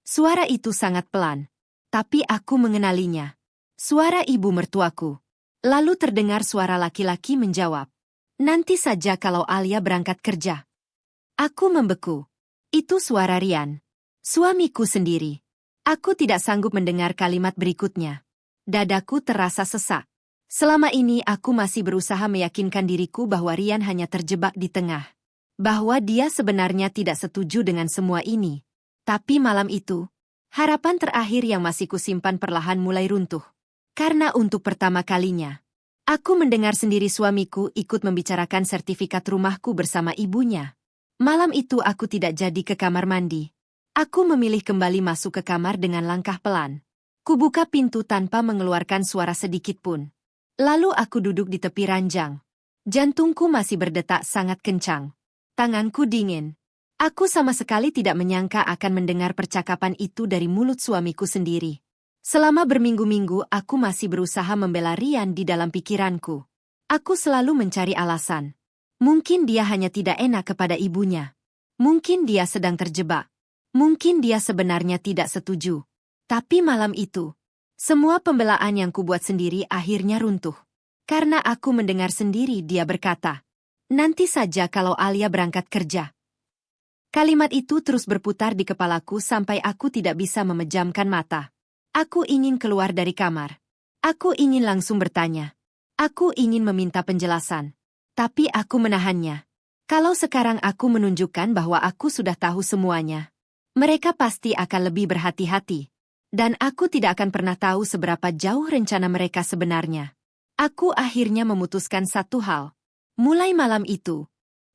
Suara itu sangat pelan, tapi aku mengenalinya. Suara ibu mertuaku. Lalu terdengar suara laki-laki menjawab, "Nanti saja kalau Alia berangkat kerja." Aku membeku. Itu suara Rian, suamiku sendiri. Aku tidak sanggup mendengar kalimat berikutnya. Dadaku terasa sesak. Selama ini aku masih berusaha meyakinkan diriku bahwa Rian hanya terjebak di tengah. Bahwa dia sebenarnya tidak setuju dengan semua ini. Tapi malam itu, harapan terakhir yang masih kusimpan perlahan mulai runtuh. Karena untuk pertama kalinya, aku mendengar sendiri suamiku ikut membicarakan sertifikat rumahku bersama ibunya. Malam itu aku tidak jadi ke kamar mandi. Aku memilih kembali masuk ke kamar dengan langkah pelan. Kubuka pintu tanpa mengeluarkan suara sedikit pun. Lalu aku duduk di tepi ranjang. Jantungku masih berdetak sangat kencang. Tanganku dingin. Aku sama sekali tidak menyangka akan mendengar percakapan itu dari mulut suamiku sendiri. Selama berminggu-minggu aku masih berusaha membela Rian di dalam pikiranku. Aku selalu mencari alasan. Mungkin dia hanya tidak enak kepada ibunya. Mungkin dia sedang terjebak. Mungkin dia sebenarnya tidak setuju. Tapi malam itu, semua pembelaan yang kubuat sendiri akhirnya runtuh. Karena aku mendengar sendiri dia berkata, "Nanti saja kalau Alia berangkat kerja." Kalimat itu terus berputar di kepalaku sampai aku tidak bisa memejamkan mata. Aku ingin keluar dari kamar. Aku ingin langsung bertanya. Aku ingin meminta penjelasan. Tapi aku menahannya. Kalau sekarang aku menunjukkan bahwa aku sudah tahu semuanya, mereka pasti akan lebih berhati-hati. Dan aku tidak akan pernah tahu seberapa jauh rencana mereka sebenarnya. Aku akhirnya memutuskan satu hal. Mulai malam itu,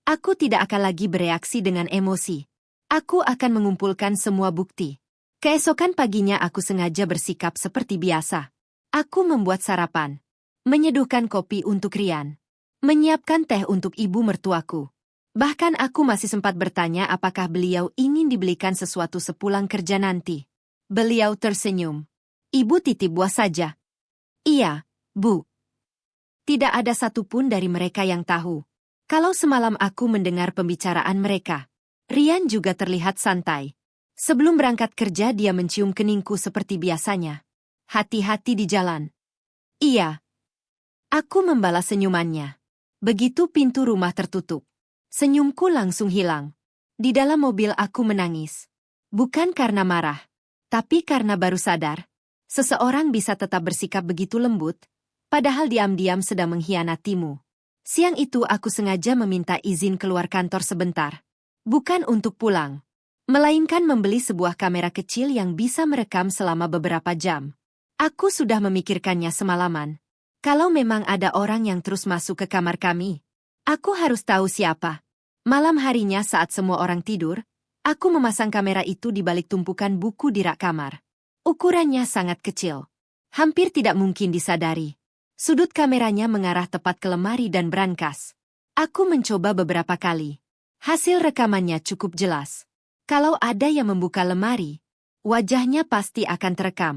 aku tidak akan lagi bereaksi dengan emosi. Aku akan mengumpulkan semua bukti. Keesokan paginya aku sengaja bersikap seperti biasa. Aku membuat sarapan. Menyeduhkan kopi untuk Rian. Menyiapkan teh untuk ibu mertuaku. Bahkan aku masih sempat bertanya apakah beliau ingin dibelikan sesuatu sepulang kerja nanti. Beliau tersenyum. "Ibu titip buah saja." "Iya, Bu." Tidak ada satupun dari mereka yang tahu. Kalau semalam aku mendengar pembicaraan mereka, Rian juga terlihat santai. Sebelum berangkat kerja dia mencium keningku seperti biasanya. "Hati-hati di jalan." "Iya." Aku membalas senyumannya. Begitu pintu rumah tertutup, senyumku langsung hilang. Di dalam mobil aku menangis. Bukan karena marah, tapi karena baru sadar. Seseorang bisa tetap bersikap begitu lembut, padahal diam-diam sedang mengkhianatimu. Siang itu aku sengaja meminta izin keluar kantor sebentar. Bukan untuk pulang, melainkan membeli sebuah kamera kecil yang bisa merekam selama beberapa jam. Aku sudah memikirkannya semalaman. Kalau memang ada orang yang terus masuk ke kamar kami, aku harus tahu siapa. Malam harinya saat semua orang tidur, aku memasang kamera itu di balik tumpukan buku di rak kamar. Ukurannya sangat kecil. Hampir tidak mungkin disadari. Sudut kameranya mengarah tepat ke lemari dan brankas. Aku mencoba beberapa kali. Hasil rekamannya cukup jelas. Kalau ada yang membuka lemari, wajahnya pasti akan terekam.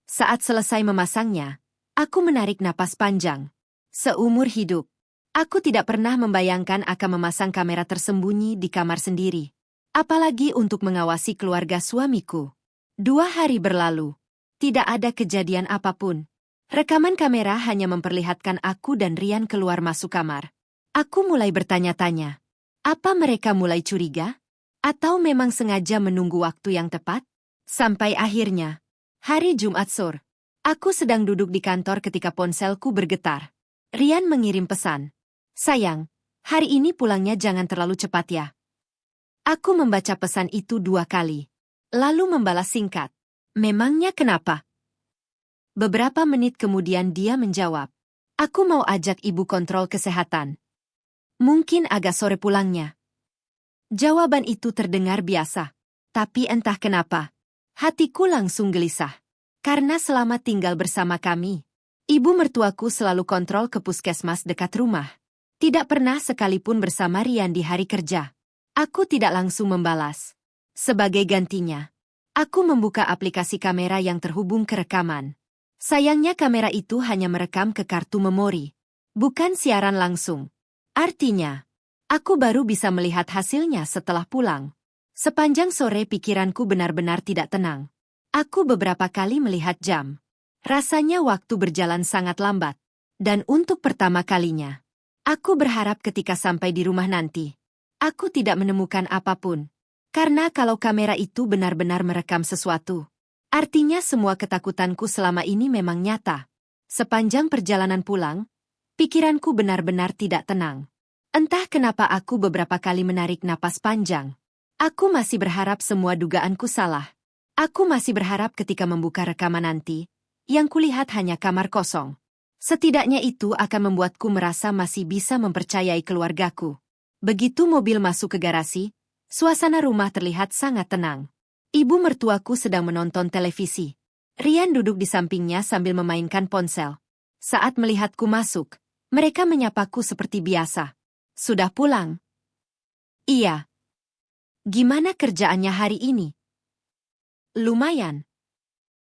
Saat selesai memasangnya, aku menarik napas panjang. Seumur hidup, aku tidak pernah membayangkan akan memasang kamera tersembunyi di kamar sendiri. Apalagi untuk mengawasi keluarga suamiku. 2 hari berlalu. Tidak ada kejadian apapun. Rekaman kamera hanya memperlihatkan aku dan Rian keluar masuk kamar. Aku mulai bertanya-tanya. Apa mereka mulai curiga? Atau memang sengaja menunggu waktu yang tepat? Sampai akhirnya, hari Jumat sore. Aku sedang duduk di kantor ketika ponselku bergetar. Rian mengirim pesan. "Sayang, hari ini pulangnya jangan terlalu cepat ya." Aku membaca pesan itu 2 kali. Lalu membalas singkat. Memangnya kenapa? Beberapa menit kemudian dia menjawab. Aku mau ajak ibu kontrol kesehatan. Mungkin agak sore pulangnya. Jawaban itu terdengar biasa. Tapi entah kenapa, hatiku langsung gelisah. Karena selama tinggal bersama kami, ibu mertuaku selalu kontrol ke puskesmas dekat rumah. Tidak pernah sekalipun bersama Rian di hari kerja. Aku tidak langsung membalas. Sebagai gantinya, aku membuka aplikasi kamera yang terhubung ke rekaman. Sayangnya kamera itu hanya merekam ke kartu memori, bukan siaran langsung. Artinya, aku baru bisa melihat hasilnya setelah pulang. Sepanjang sore pikiranku benar-benar tidak tenang. Aku beberapa kali melihat jam. Rasanya waktu berjalan sangat lambat. Dan untuk pertama kalinya, aku berharap ketika sampai di rumah nanti, aku tidak menemukan apapun. Karena kalau kamera itu benar-benar merekam sesuatu, artinya semua ketakutanku selama ini memang nyata. Sepanjang perjalanan pulang, pikiranku benar-benar tidak tenang. Entah kenapa aku beberapa kali menarik napas panjang. Aku masih berharap semua dugaanku salah. Aku masih berharap ketika membuka rekaman nanti, yang kulihat hanya kamar kosong. Setidaknya itu akan membuatku merasa masih bisa mempercayai keluargaku. Begitu mobil masuk ke garasi, suasana rumah terlihat sangat tenang. Ibu mertuaku sedang menonton televisi. Rian duduk di sampingnya sambil memainkan ponsel. Saat melihatku masuk, mereka menyapaku seperti biasa. Sudah pulang? Iya. Gimana kerjaannya hari ini? Lumayan.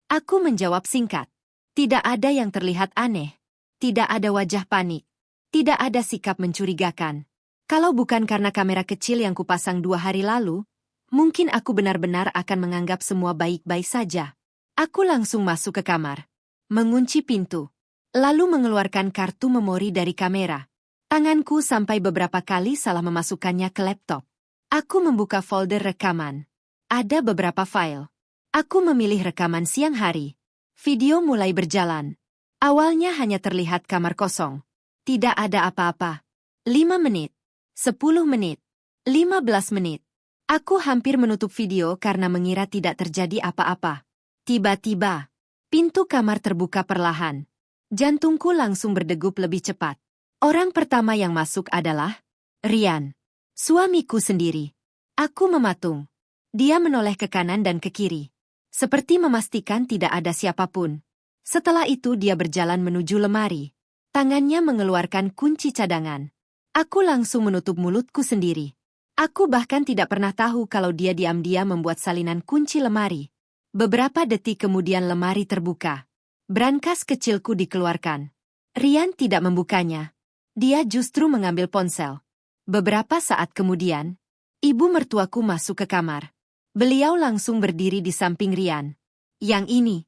Aku menjawab singkat. Tidak ada yang terlihat aneh. Tidak ada wajah panik. Tidak ada sikap mencurigakan. Kalau bukan karena kamera kecil yang kupasang 2 hari lalu, mungkin aku benar-benar akan menganggap semua baik-baik saja. Aku langsung masuk ke kamar, mengunci pintu, lalu mengeluarkan kartu memori dari kamera. Tanganku sampai beberapa kali salah memasukkannya ke laptop. Aku membuka folder rekaman. Ada beberapa file. Aku memilih rekaman siang hari. Video mulai berjalan. Awalnya hanya terlihat kamar kosong. Tidak ada apa-apa. 5 menit. 10 menit. 15 menit. Aku hampir menutup video karena mengira tidak terjadi apa-apa. Tiba-tiba, pintu kamar terbuka perlahan. Jantungku langsung berdegup lebih cepat. Orang pertama yang masuk adalah Rian. Suamiku sendiri. Aku mematung. Dia menoleh ke kanan dan ke kiri, seperti memastikan tidak ada siapapun. Setelah itu dia berjalan menuju lemari. Tangannya mengeluarkan kunci cadangan. Aku langsung menutup mulutku sendiri. Aku bahkan tidak pernah tahu kalau dia diam-diam membuat salinan kunci lemari. Beberapa detik kemudian lemari terbuka. Brankas kecilku dikeluarkan. Rian tidak membukanya. Dia justru mengambil ponsel. Beberapa saat kemudian, ibu mertuaku masuk ke kamar. Beliau langsung berdiri di samping Rian. Yang ini?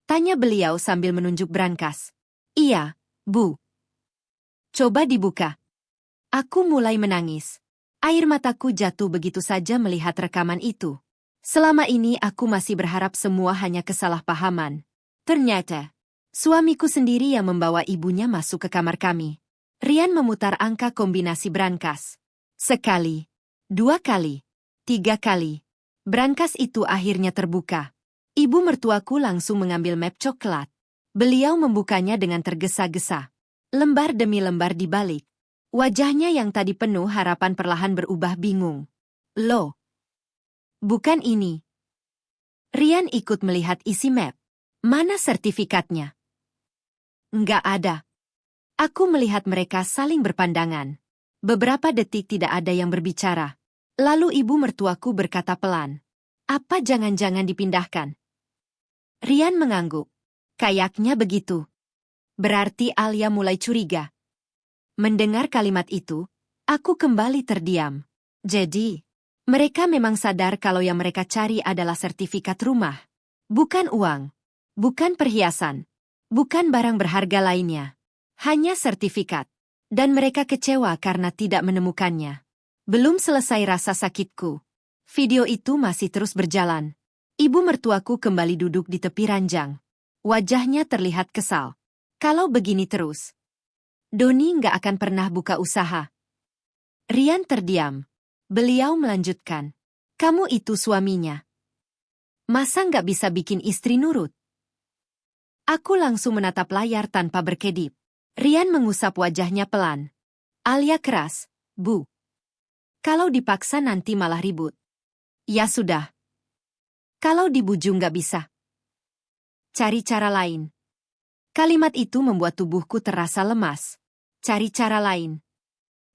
Tanya beliau sambil menunjuk brankas. Iya, Bu. Coba dibuka. Aku mulai menangis. Air mataku jatuh begitu saja melihat rekaman itu. Selama ini aku masih berharap semua hanya kesalahpahaman. Ternyata, suamiku sendiri yang membawa ibunya masuk ke kamar kami. Rian memutar angka kombinasi brankas. Sekali, 2 kali, 3 kali. Brankas itu akhirnya terbuka. Ibu mertuaku langsung mengambil map coklat. Beliau membukanya dengan tergesa-gesa. Lembar demi lembar dibalik. Wajahnya yang tadi penuh harapan perlahan berubah bingung. Loh, bukan ini. Rian ikut melihat isi map. Mana sertifikatnya? Nggak ada. Aku melihat mereka saling berpandangan. Beberapa detik tidak ada yang berbicara. Lalu ibu mertuaku berkata pelan. Apa jangan-jangan dipindahkan? Rian mengangguk. Kayaknya begitu. Berarti Alia mulai curiga. Mendengar kalimat itu, aku kembali terdiam. Jadi, mereka memang sadar kalau yang mereka cari adalah sertifikat rumah. Bukan uang. Bukan perhiasan. Bukan barang berharga lainnya. Hanya sertifikat. Dan mereka kecewa karena tidak menemukannya. Belum selesai rasa sakitku. Video itu masih terus berjalan. Ibu mertuaku kembali duduk di tepi ranjang. Wajahnya terlihat kesal. Kalau begini terus, Doni nggak akan pernah buka usaha. Rian terdiam. Beliau melanjutkan. Kamu itu suaminya. Masa nggak bisa bikin istri nurut? Aku langsung menatap layar tanpa berkedip. Rian mengusap wajahnya pelan. Alia keras, Bu. Kalau dipaksa nanti malah ribut. Ya sudah. Kalau dibujuk nggak bisa. Cari cara lain. Kalimat itu membuat tubuhku terasa lemas. Cari cara lain.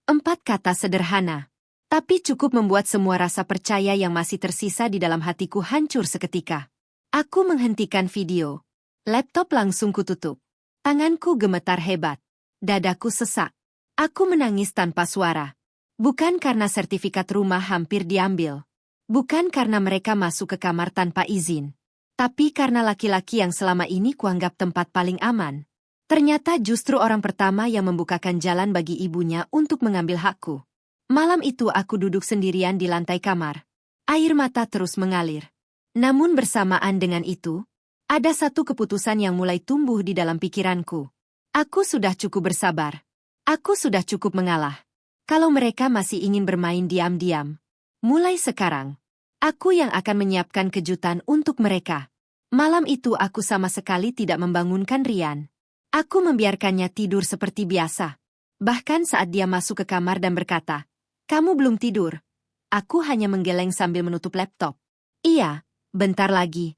4 kata sederhana. Tapi cukup membuat semua rasa percaya yang masih tersisa di dalam hatiku hancur seketika. Aku menghentikan video. Laptop langsung kututup. Tanganku gemetar hebat. Dadaku sesak. Aku menangis tanpa suara. Bukan karena sertifikat rumah hampir diambil. Bukan karena mereka masuk ke kamar tanpa izin. Tapi karena laki-laki yang selama ini kuanggap tempat paling aman. Ternyata justru orang pertama yang membukakan jalan bagi ibunya untuk mengambil hakku. Malam itu aku duduk sendirian di lantai kamar. Air mata terus mengalir. Namun bersamaan dengan itu, ada satu keputusan yang mulai tumbuh di dalam pikiranku. Aku sudah cukup bersabar. Aku sudah cukup mengalah. Kalau mereka masih ingin bermain diam-diam. Mulai sekarang, aku yang akan menyiapkan kejutan untuk mereka. Malam itu aku sama sekali tidak membangunkan Rian. Aku membiarkannya tidur seperti biasa. Bahkan saat dia masuk ke kamar dan berkata, "Kamu belum tidur." Aku hanya menggeleng sambil menutup laptop. "Iya, bentar lagi."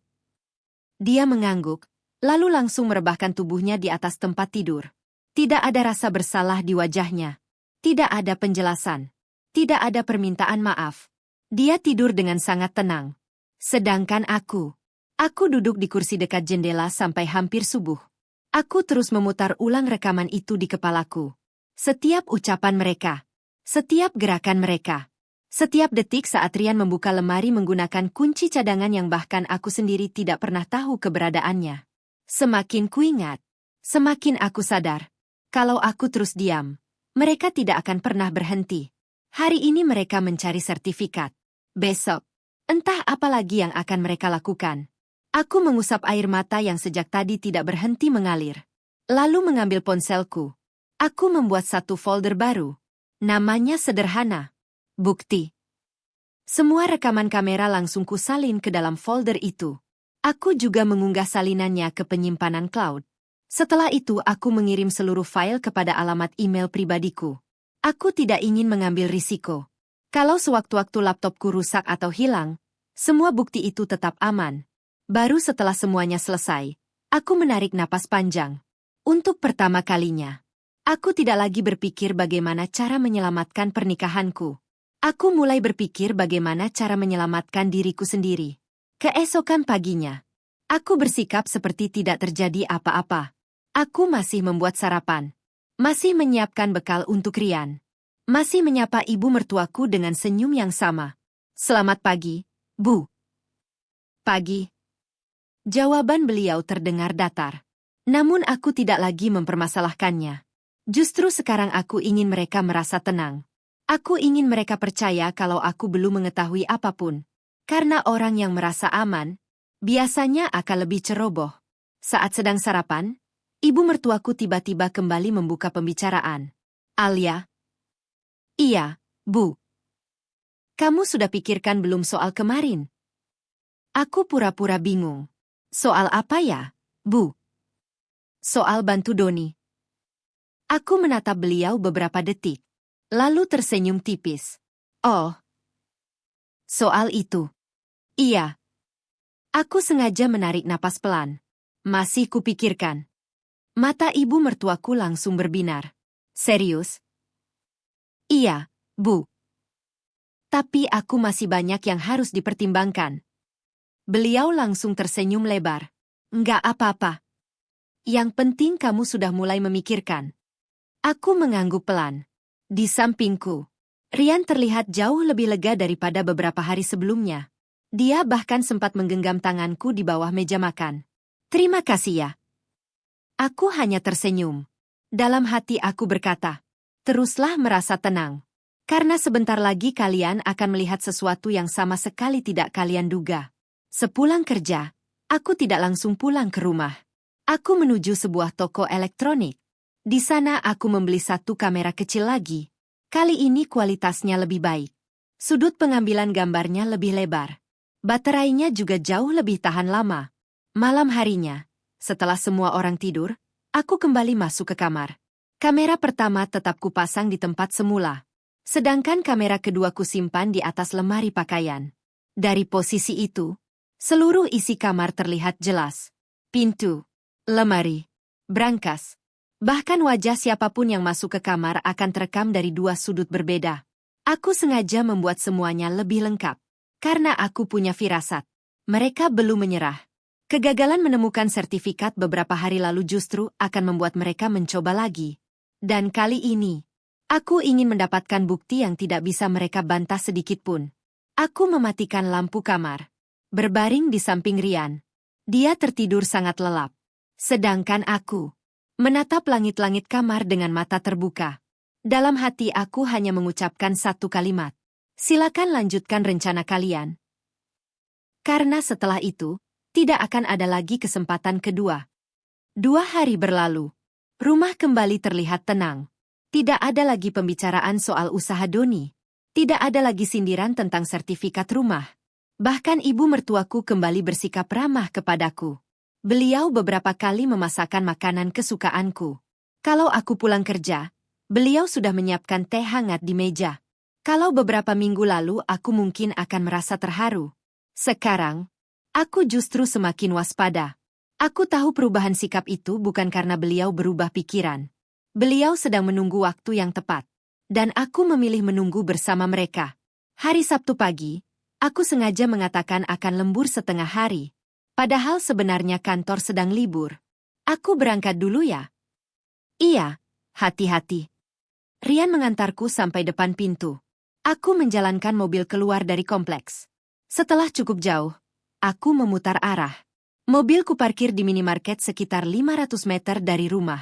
Dia mengangguk, lalu langsung merebahkan tubuhnya di atas tempat tidur. Tidak ada rasa bersalah di wajahnya. Tidak ada penjelasan. Tidak ada permintaan maaf. Dia tidur dengan sangat tenang. Sedangkan aku duduk di kursi dekat jendela sampai hampir subuh. Aku terus memutar ulang rekaman itu di kepalaku. Setiap ucapan mereka. Setiap gerakan mereka. Setiap detik saat Rian membuka lemari menggunakan kunci cadangan yang bahkan aku sendiri tidak pernah tahu keberadaannya. Semakin kuingat, semakin aku sadar. Kalau aku terus diam, mereka tidak akan pernah berhenti. Hari ini mereka mencari sertifikat. Besok, entah apa lagi yang akan mereka lakukan. Aku mengusap air mata yang sejak tadi tidak berhenti mengalir. Lalu mengambil ponselku. Aku membuat satu folder baru. Namanya sederhana. Bukti. Semua rekaman kamera langsung kusalin ke dalam folder itu. Aku juga mengunggah salinannya ke penyimpanan cloud. Setelah itu aku mengirim seluruh file kepada alamat email pribadiku. Aku tidak ingin mengambil risiko. Kalau sewaktu-waktu laptopku rusak atau hilang, semua bukti itu tetap aman. Baru setelah semuanya selesai, aku menarik napas panjang. Untuk pertama kalinya, aku tidak lagi berpikir bagaimana cara menyelamatkan pernikahanku. Aku mulai berpikir bagaimana cara menyelamatkan diriku sendiri. Keesokan paginya, aku bersikap seperti tidak terjadi apa-apa. Aku masih membuat sarapan. Masih menyiapkan bekal untuk Rian. Masih menyapa ibu mertuaku dengan senyum yang sama. "Selamat pagi, Bu." "Pagi." Jawaban beliau terdengar datar. Namun aku tidak lagi mempermasalahkannya. Justru sekarang aku ingin mereka merasa tenang. Aku ingin mereka percaya kalau aku belum mengetahui apapun. Karena orang yang merasa aman, biasanya akan lebih ceroboh. Saat sedang sarapan, ibu mertuaku tiba-tiba kembali membuka pembicaraan. "Alia?" "Iya, Bu." "Kamu sudah pikirkan belum soal kemarin?" Aku pura-pura bingung. "Soal apa ya, Bu?" "Soal bantu Doni." Aku menatap beliau beberapa detik, lalu tersenyum tipis. "Oh, soal itu." "Iya." Aku sengaja menarik napas pelan. "Masih kupikirkan." Mata ibu mertuaku langsung berbinar. "Serius?" "Iya, Bu. Tapi aku masih banyak yang harus dipertimbangkan." Beliau langsung tersenyum lebar. "Nggak apa-apa. Yang penting kamu sudah mulai memikirkan." Aku mengangguk pelan. Di sampingku, Rian terlihat jauh lebih lega daripada beberapa hari sebelumnya. Dia bahkan sempat menggenggam tanganku di bawah meja makan. "Terima kasih ya." Aku hanya tersenyum. Dalam hati aku berkata, "Teruslah merasa tenang. Karena sebentar lagi kalian akan melihat sesuatu yang sama sekali tidak kalian duga." Sepulang kerja, aku tidak langsung pulang ke rumah. Aku menuju sebuah toko elektronik. Di sana aku membeli satu kamera kecil lagi. Kali ini kualitasnya lebih baik. Sudut pengambilan gambarnya lebih lebar. Baterainya juga jauh lebih tahan lama. Malam harinya, setelah semua orang tidur, aku kembali masuk ke kamar. Kamera pertama tetap kupasang di tempat semula. Sedangkan kamera kedua kusimpan di atas lemari pakaian. Dari posisi itu, seluruh isi kamar terlihat jelas. Pintu, lemari, brankas. Bahkan wajah siapapun yang masuk ke kamar akan terekam dari dua sudut berbeda. Aku sengaja membuat semuanya lebih lengkap. Karena aku punya firasat. Mereka belum menyerah. Kegagalan menemukan sertifikat beberapa hari lalu justru akan membuat mereka mencoba lagi. Dan kali ini, aku ingin mendapatkan bukti yang tidak bisa mereka bantah sedikit pun. Aku mematikan lampu kamar. Berbaring di samping Rian. Dia tertidur sangat lelap. Sedangkan aku menatap langit-langit kamar dengan mata terbuka. Dalam hati aku hanya mengucapkan satu kalimat. Silakan lanjutkan rencana kalian. Karena setelah itu, tidak akan ada lagi kesempatan kedua. 2 hari berlalu. Rumah kembali terlihat tenang. Tidak ada lagi pembicaraan soal usaha Doni. Tidak ada lagi sindiran tentang sertifikat rumah. Bahkan ibu mertuaku kembali bersikap ramah kepadaku. Beliau beberapa kali memasakkan makanan kesukaanku. Kalau aku pulang kerja, beliau sudah menyiapkan teh hangat di meja. Kalau beberapa minggu lalu aku mungkin akan merasa terharu. Sekarang, aku justru semakin waspada. Aku tahu perubahan sikap itu bukan karena beliau berubah pikiran. Beliau sedang menunggu waktu yang tepat. Dan aku memilih menunggu bersama mereka. Hari Sabtu pagi, aku sengaja mengatakan akan lembur setengah hari. Padahal sebenarnya kantor sedang libur. Aku berangkat dulu ya? Iya, hati-hati. Rian mengantarku sampai depan pintu. Aku menjalankan mobil keluar dari kompleks. Setelah cukup jauh, aku memutar arah. Mobilku parkir di minimarket sekitar 500 meter dari rumah.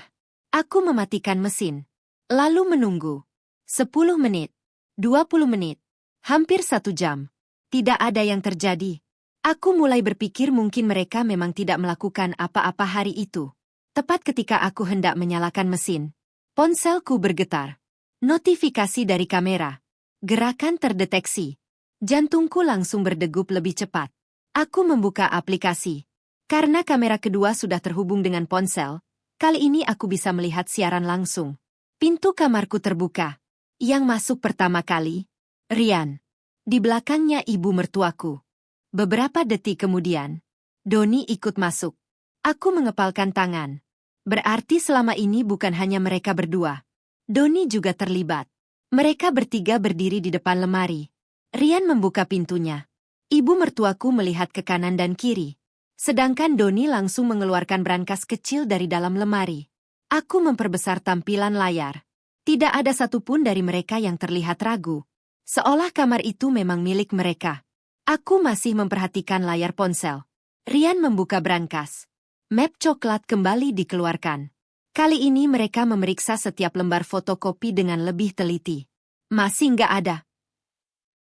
Aku mematikan mesin. Lalu menunggu. 10 menit. 20 menit. Hampir 1 jam. Tidak ada yang terjadi. Aku mulai berpikir mungkin mereka memang tidak melakukan apa-apa hari itu. Tepat ketika aku hendak menyalakan mesin, ponselku bergetar. Notifikasi dari kamera. Gerakan terdeteksi. Jantungku langsung berdegup lebih cepat. Aku membuka aplikasi. Karena kamera kedua sudah terhubung dengan ponsel, kali ini aku bisa melihat siaran langsung. Pintu kamarku terbuka. Yang masuk pertama kali, Rian. Di belakangnya ibu mertuaku. Beberapa detik kemudian, Doni ikut masuk. Aku mengepalkan tangan. Berarti selama ini bukan hanya mereka berdua. Doni juga terlibat. Mereka bertiga berdiri di depan lemari. Rian membuka pintunya. Ibu mertuaku melihat ke kanan dan kiri. Sedangkan Doni langsung mengeluarkan brankas kecil dari dalam lemari. Aku memperbesar tampilan layar. Tidak ada satupun dari mereka yang terlihat ragu. Seolah kamar itu memang milik mereka. Aku masih memperhatikan layar ponsel. Rian membuka brankas. Map coklat kembali dikeluarkan. Kali ini mereka memeriksa setiap lembar fotokopi dengan lebih teliti. Masih nggak ada,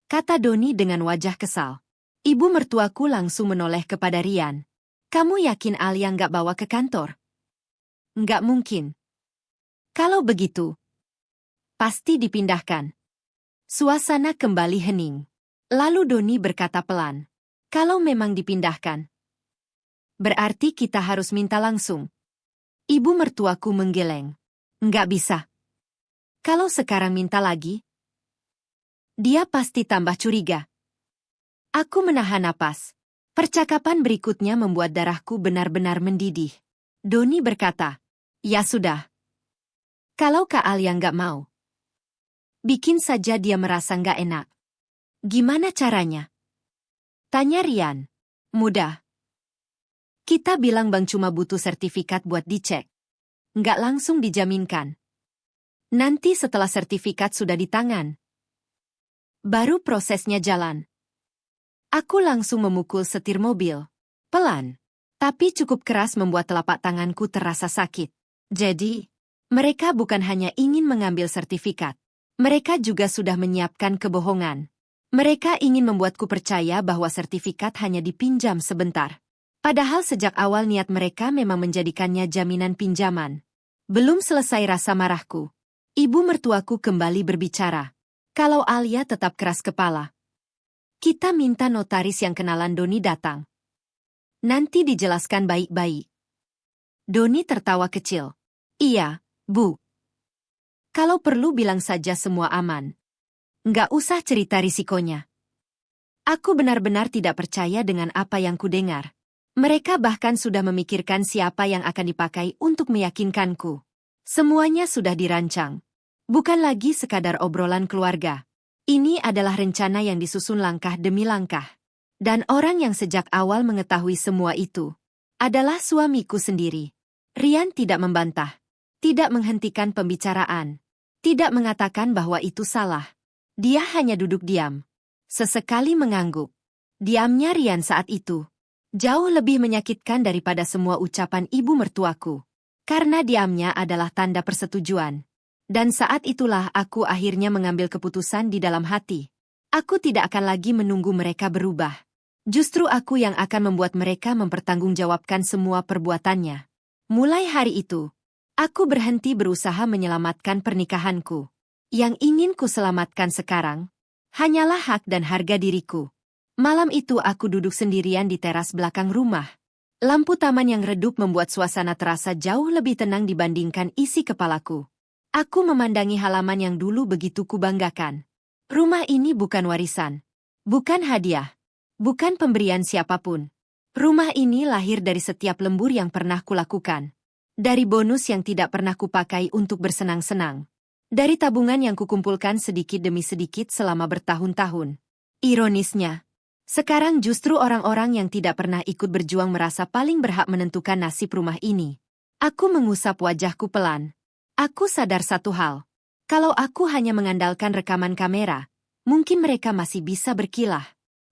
kata Doni dengan wajah kesal. Ibu mertuaku langsung menoleh kepada Rian. Kamu yakin Alia nggak bawa ke kantor? Nggak mungkin. Kalau begitu, pasti dipindahkan. Suasana kembali hening. Lalu Doni berkata pelan. Kalau memang dipindahkan, berarti kita harus minta langsung. Ibu mertuaku menggeleng. Nggak bisa. Kalau sekarang minta lagi, dia pasti tambah curiga. Aku menahan napas. Percakapan berikutnya membuat darahku benar-benar mendidih. Doni berkata, ya sudah. Kalau Kak Alia nggak mau, bikin saja dia merasa nggak enak. Gimana caranya? Tanya Rian. Mudah. Kita bilang Bang cuma butuh sertifikat buat dicek. Nggak langsung dijaminkan. Nanti setelah sertifikat sudah di tangan, baru prosesnya jalan. Aku langsung memukul setir mobil. Pelan. Tapi cukup keras membuat telapak tanganku terasa sakit. Jadi, mereka bukan hanya ingin mengambil sertifikat. Mereka juga sudah menyiapkan kebohongan. Mereka ingin membuatku percaya bahwa sertifikat hanya dipinjam sebentar. Padahal sejak awal niat mereka memang menjadikannya jaminan pinjaman. Belum selesai rasa marahku. Ibu mertuaku kembali berbicara. Kalau Alia tetap keras kepala, Kita minta notaris yang kenalan Doni datang. Nanti dijelaskan baik-baik. Doni tertawa kecil. Iya, Bu. Kalau perlu bilang saja semua aman. Nggak usah cerita risikonya. Aku benar-benar tidak percaya dengan apa yang kudengar. Mereka bahkan sudah memikirkan siapa yang akan dipakai untuk meyakinkanku. Semuanya sudah dirancang. Bukan lagi sekadar obrolan keluarga. Ini adalah rencana yang disusun langkah demi langkah. Dan orang yang sejak awal mengetahui semua itu adalah suamiku sendiri. Rian tidak membantah, tidak menghentikan pembicaraan, tidak mengatakan bahwa itu salah. Dia hanya duduk diam, sesekali mengangguk. Diamnya Rian saat itu jauh lebih menyakitkan daripada semua ucapan ibu mertuaku. Karena diamnya adalah tanda persetujuan. Dan saat itulah aku akhirnya mengambil keputusan di dalam hati. Aku tidak akan lagi menunggu mereka berubah. Justru aku yang akan membuat mereka mempertanggungjawabkan semua perbuatannya. Mulai hari itu, aku berhenti berusaha menyelamatkan pernikahanku. Yang ingin ku selamatkan sekarang, hanyalah hak dan harga diriku. Malam itu aku duduk sendirian di teras belakang rumah. Lampu taman yang redup membuat suasana terasa jauh lebih tenang dibandingkan isi kepalaku. Aku memandangi halaman yang dulu begitu kubanggakan. Rumah ini bukan warisan, bukan hadiah, bukan pemberian siapapun. Rumah ini lahir dari setiap lembur yang pernah kulakukan. Dari bonus yang tidak pernah kupakai untuk bersenang-senang. Dari tabungan yang kukumpulkan sedikit demi sedikit selama bertahun-tahun. Ironisnya, sekarang justru orang-orang yang tidak pernah ikut berjuang merasa paling berhak menentukan nasib rumah ini. Aku mengusap wajahku pelan. Aku sadar satu hal. Kalau aku hanya mengandalkan rekaman kamera, mungkin mereka masih bisa berkilah.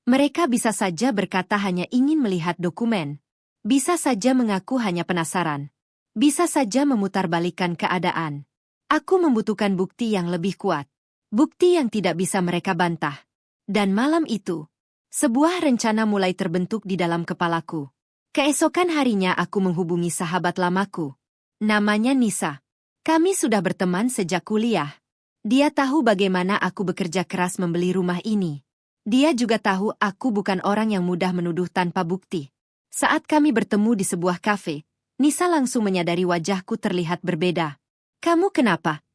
Mereka bisa saja berkata hanya ingin melihat dokumen. Bisa saja mengaku hanya penasaran. Bisa saja memutarbalikkan keadaan. Aku membutuhkan bukti yang lebih kuat. Bukti yang tidak bisa mereka bantah. Dan malam itu, sebuah rencana mulai terbentuk di dalam kepalaku. Keesokan harinya aku menghubungi sahabat lamaku. Namanya Nisa. Kami sudah berteman sejak kuliah. Dia tahu bagaimana aku bekerja keras membeli rumah ini. Dia juga tahu aku bukan orang yang mudah menuduh tanpa bukti. Saat kami bertemu di sebuah kafe, Nisa langsung menyadari wajahku terlihat berbeda. Kamu kenapa?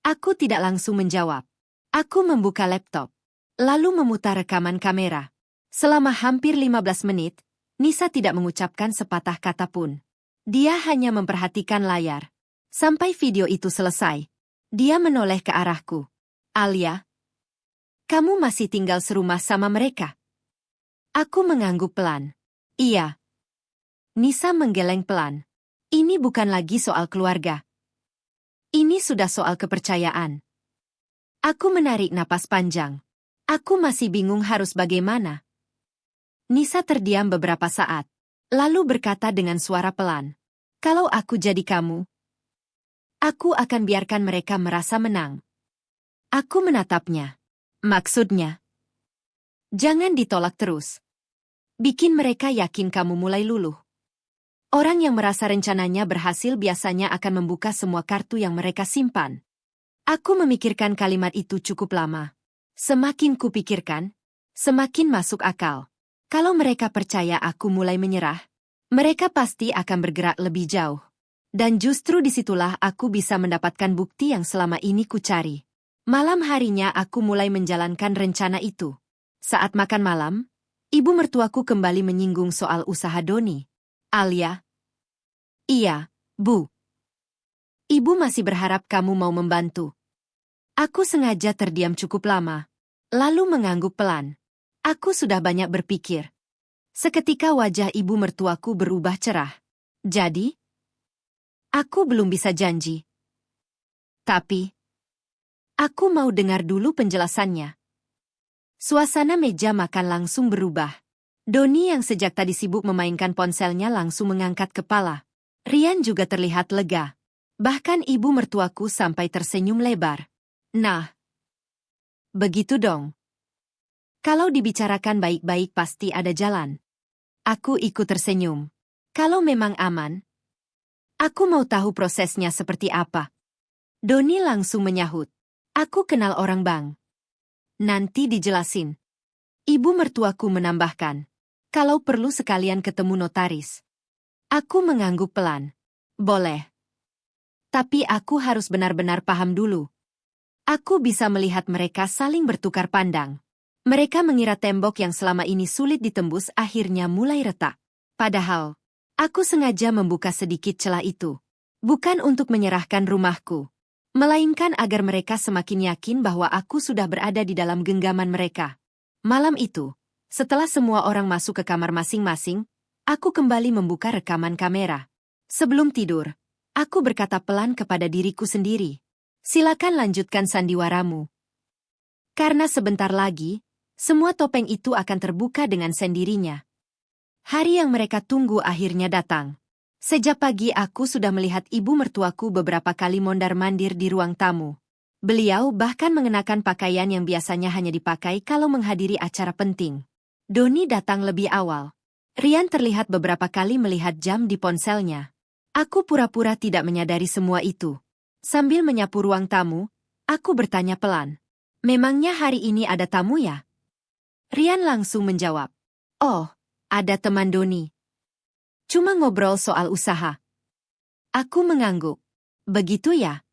Aku tidak langsung menjawab. Aku membuka laptop, lalu memutar rekaman kamera. Selama hampir 15 menit, Nisa tidak mengucapkan sepatah kata pun. Dia hanya memperhatikan layar. Sampai video itu selesai, dia menoleh ke arahku. Alia, kamu masih tinggal serumah sama mereka? Aku mengangguk pelan. Iya. Nisa menggeleng pelan. Ini bukan lagi soal keluarga. Ini sudah soal kepercayaan. Aku menarik napas panjang. Aku masih bingung harus bagaimana. Nisa terdiam beberapa saat, lalu berkata dengan suara pelan. Kalau aku jadi kamu, aku akan biarkan mereka merasa menang. Aku menatapnya. Maksudnya, jangan ditolak terus. Bikin mereka yakin kamu mulai luluh. Orang yang merasa rencananya berhasil biasanya akan membuka semua kartu yang mereka simpan. Aku memikirkan kalimat itu cukup lama. Semakin kupikirkan, semakin masuk akal. Kalau mereka percaya aku mulai menyerah, mereka pasti akan bergerak lebih jauh. Dan justru disitulah aku bisa mendapatkan bukti yang selama ini kucari. Malam harinya aku mulai menjalankan rencana itu. Saat makan malam, ibu mertuaku kembali menyinggung soal usaha Doni. Alia. Iya, Bu. Ibu masih berharap kamu mau membantu. Aku sengaja terdiam cukup lama, lalu mengangguk pelan. Aku sudah banyak berpikir. Seketika wajah ibu mertuaku berubah cerah. Jadi, aku belum bisa janji. Tapi, aku mau dengar dulu penjelasannya. Suasana meja makan langsung berubah. Doni yang sejak tadi sibuk memainkan ponselnya langsung mengangkat kepala. Rian juga terlihat lega. Bahkan ibu mertuaku sampai tersenyum lebar. Nah, begitu dong. Kalau dibicarakan baik-baik pasti ada jalan. Aku ikut tersenyum. Kalau memang aman, aku mau tahu prosesnya seperti apa. Doni langsung menyahut. Aku kenal orang Bang. Nanti dijelasin. Ibu mertuaku menambahkan, kalau perlu sekalian ketemu notaris. Aku mengangguk pelan. Boleh. Tapi aku harus benar-benar paham dulu. Aku bisa melihat mereka saling bertukar pandang. Mereka mengira tembok yang selama ini sulit ditembus akhirnya mulai retak. Padahal, aku sengaja membuka sedikit celah itu. Bukan untuk menyerahkan rumahku, melainkan agar mereka semakin yakin bahwa aku sudah berada di dalam genggaman mereka. Malam itu, setelah semua orang masuk ke kamar masing-masing, aku kembali membuka rekaman kamera. Sebelum tidur, aku berkata pelan kepada diriku sendiri, silakan lanjutkan sandiwaramu. Karena sebentar lagi, semua topeng itu akan terbuka dengan sendirinya. Hari yang mereka tunggu akhirnya datang. Sejak pagi aku sudah melihat ibu mertuaku beberapa kali mondar-mandir di ruang tamu. Beliau bahkan mengenakan pakaian yang biasanya hanya dipakai kalau menghadiri acara penting. Doni datang lebih awal. Rian terlihat beberapa kali melihat jam di ponselnya. Aku pura-pura tidak menyadari semua itu. Sambil menyapu ruang tamu, aku bertanya pelan. Memangnya hari ini ada tamu ya? Rian langsung menjawab. Oh, ada teman Doni. Cuma ngobrol soal usaha. Aku mengangguk. Begitu ya?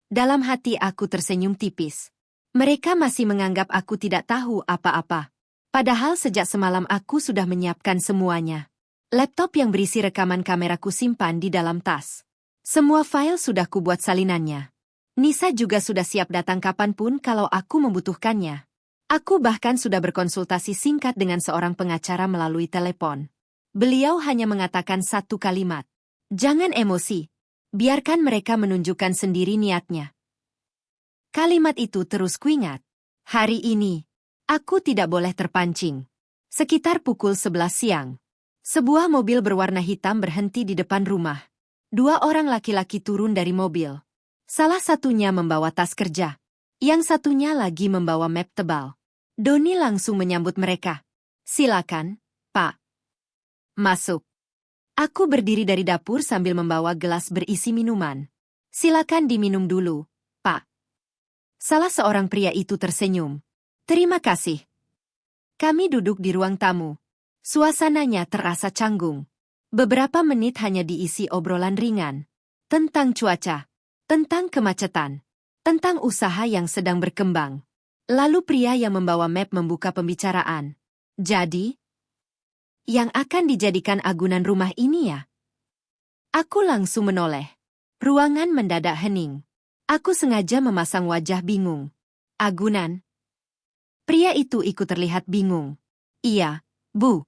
Dalam hati aku tersenyum tipis. Mereka masih menganggap aku tidak tahu apa-apa. Padahal sejak semalam aku sudah menyiapkan semuanya. Laptop yang berisi rekaman kameraku simpan di dalam tas. Semua file sudah kubuat salinannya. Nisa juga sudah siap datang kapanpun kalau aku membutuhkannya. Aku bahkan sudah berkonsultasi singkat dengan seorang pengacara melalui telepon. Beliau hanya mengatakan satu kalimat. Jangan emosi. Biarkan mereka menunjukkan sendiri niatnya. Kalimat itu terus kuingat. Hari ini, aku tidak boleh terpancing. Sekitar pukul 11 siang. Sebuah mobil berwarna hitam berhenti di depan rumah. 2 orang laki-laki turun dari mobil. Salah satunya membawa tas kerja. Yang satunya lagi membawa map tebal. Doni langsung menyambut mereka. Silakan, Pak. Masuk. Aku berdiri dari dapur sambil membawa gelas berisi minuman. Silakan diminum dulu, Pak. Salah seorang pria itu tersenyum. Terima kasih. Kami duduk di ruang tamu. Suasananya terasa canggung. Beberapa menit hanya diisi obrolan ringan. Tentang cuaca, tentang kemacetan, tentang usaha yang sedang berkembang. Lalu pria yang membawa map membuka pembicaraan. Jadi, yang akan dijadikan agunan rumah ini ya? Aku langsung menoleh. Ruangan mendadak hening. Aku sengaja memasang wajah bingung. Agunan? Pria itu ikut terlihat bingung. Iya, Bu.